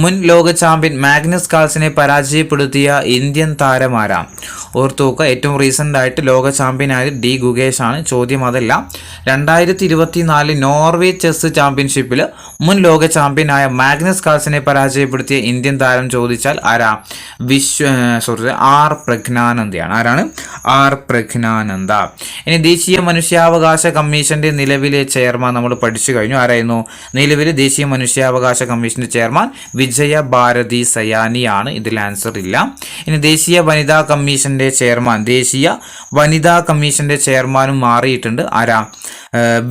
മുൻ ലോക ചാമ്പ്യൻ മാഗ്നസ് കാൾസിനെ പരാജയപ്പെടുത്തിയ ഇന്ത്യൻ താരമാരാണ്? ഓർത്തുവെക്കുക, ഏറ്റവും റീസെൻ്റ് ആയിട്ട് ലോക ചാമ്പ്യനായത് ഡി ഗുഗേഷ് ആണ്. ചോദ്യം അതല്ല. 2024 നോർവേ ചെസ് ചാമ്പ്യൻഷിപ്പിൽ മുൻ ലോക ചാമ്പ്യനായ മാഗ്നസ് കാൾസിനെ പരാജയപ്പെടുത്തിയ ഇന്ത്യൻ താരം ചോദിച്ചാൽ ആരാ? ആർ പ്രജ്ഞാനന്ദയാണ്. ആരാണ്? ആർ പ്രജ്ഞാനന്ദ. ഇനി ദേശീയ മനുഷ്യാവകാശ കമ്മീഷന്റെ നിലവിലെ ചെയർമാൻ നമ്മൾ പഠിച്ചു കഴിഞ്ഞു. ആരായിരുന്നു? നിലവിലെ ദേശീയ മനുഷ്യാവകാശ കമ്മീഷന്റെ ചെയർമാൻ വിജയ ഭാരതി സയാനിയാണ്. ഇതിൽ ആൻസർ ഇല്ല. ഇനി ദേശീയ വനിതാ കമ്മീഷന്റെ ചെയർമാനും മാറിയിട്ടുണ്ട്. ആരാ?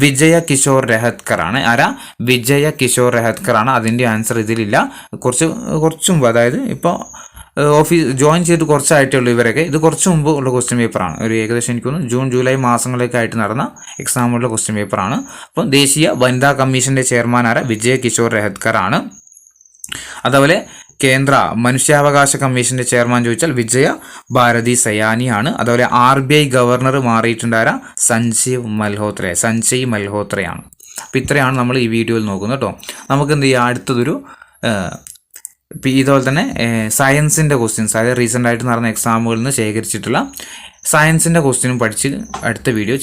വിജയ കിഷോർ രഹത്കർ ആണ്. ആരാ? വിജയ കിഷോർ രഹത്കർ ആണ്. അതിൻ്റെ ആൻസർ ഇതിലില്ല. കുറച്ച് മുമ്പ്, അതായത് ഇപ്പോൾ ജോയിൻ ചെയ്ത് കുറച്ചായിട്ടേ ഉള്ളൂ ഇവരൊക്കെ. ഇത് കുറച്ച് മുമ്പ് ഉള്ള ക്വസ്റ്റ്യൻ പേപ്പറാണ്. ഒരു ഏകദേശം എനിക്ക് തോന്നുന്നു ജൂൺ ജൂലൈ മാസങ്ങളൊക്കെ ആയിട്ട് നടന്ന എക്സാമുള്ള ക്വസ്റ്റ്യൻ പേപ്പറാണ്. അപ്പം ദേശീയ വനിതാ കമ്മീഷന്റെ ചെയർമാൻ ആരാ? വിജയ കിഷോർ രഹത്കർ ആണ്. അതുപോലെ കേന്ദ്ര മനുഷ്യാവകാശ കമ്മീഷന്റെ ചെയർമാൻ ചോദിച്ചാൽ വിജയ ഭാരതി സയാനിയാണ്. അതുപോലെ RBI ഗവർണർ മാറിയിട്ടുണ്ടായ സഞ്ജയ് മൽഹോത്രയാണ്. അപ്പം ഇത്രയാണ് നമ്മൾ ഈ വീഡിയോയിൽ നോക്കുന്നത് കേട്ടോ. നമുക്ക് എന്ത് ചെയ്യാം, അടുത്തതൊരു ഇതുപോലെ തന്നെ സയൻസിൻ്റെ ക്വസ്റ്റ്യൻസ്, അതായത് റീസെൻ്റ് ആയിട്ട് നടന്ന എക്സാമുകളിൽ നിന്ന് ശേഖരിച്ചിട്ടുള്ള സയൻസിൻ്റെ ക്വസ്റ്റ്യനും പഠിച്ച് അടുത്ത വീഡിയോ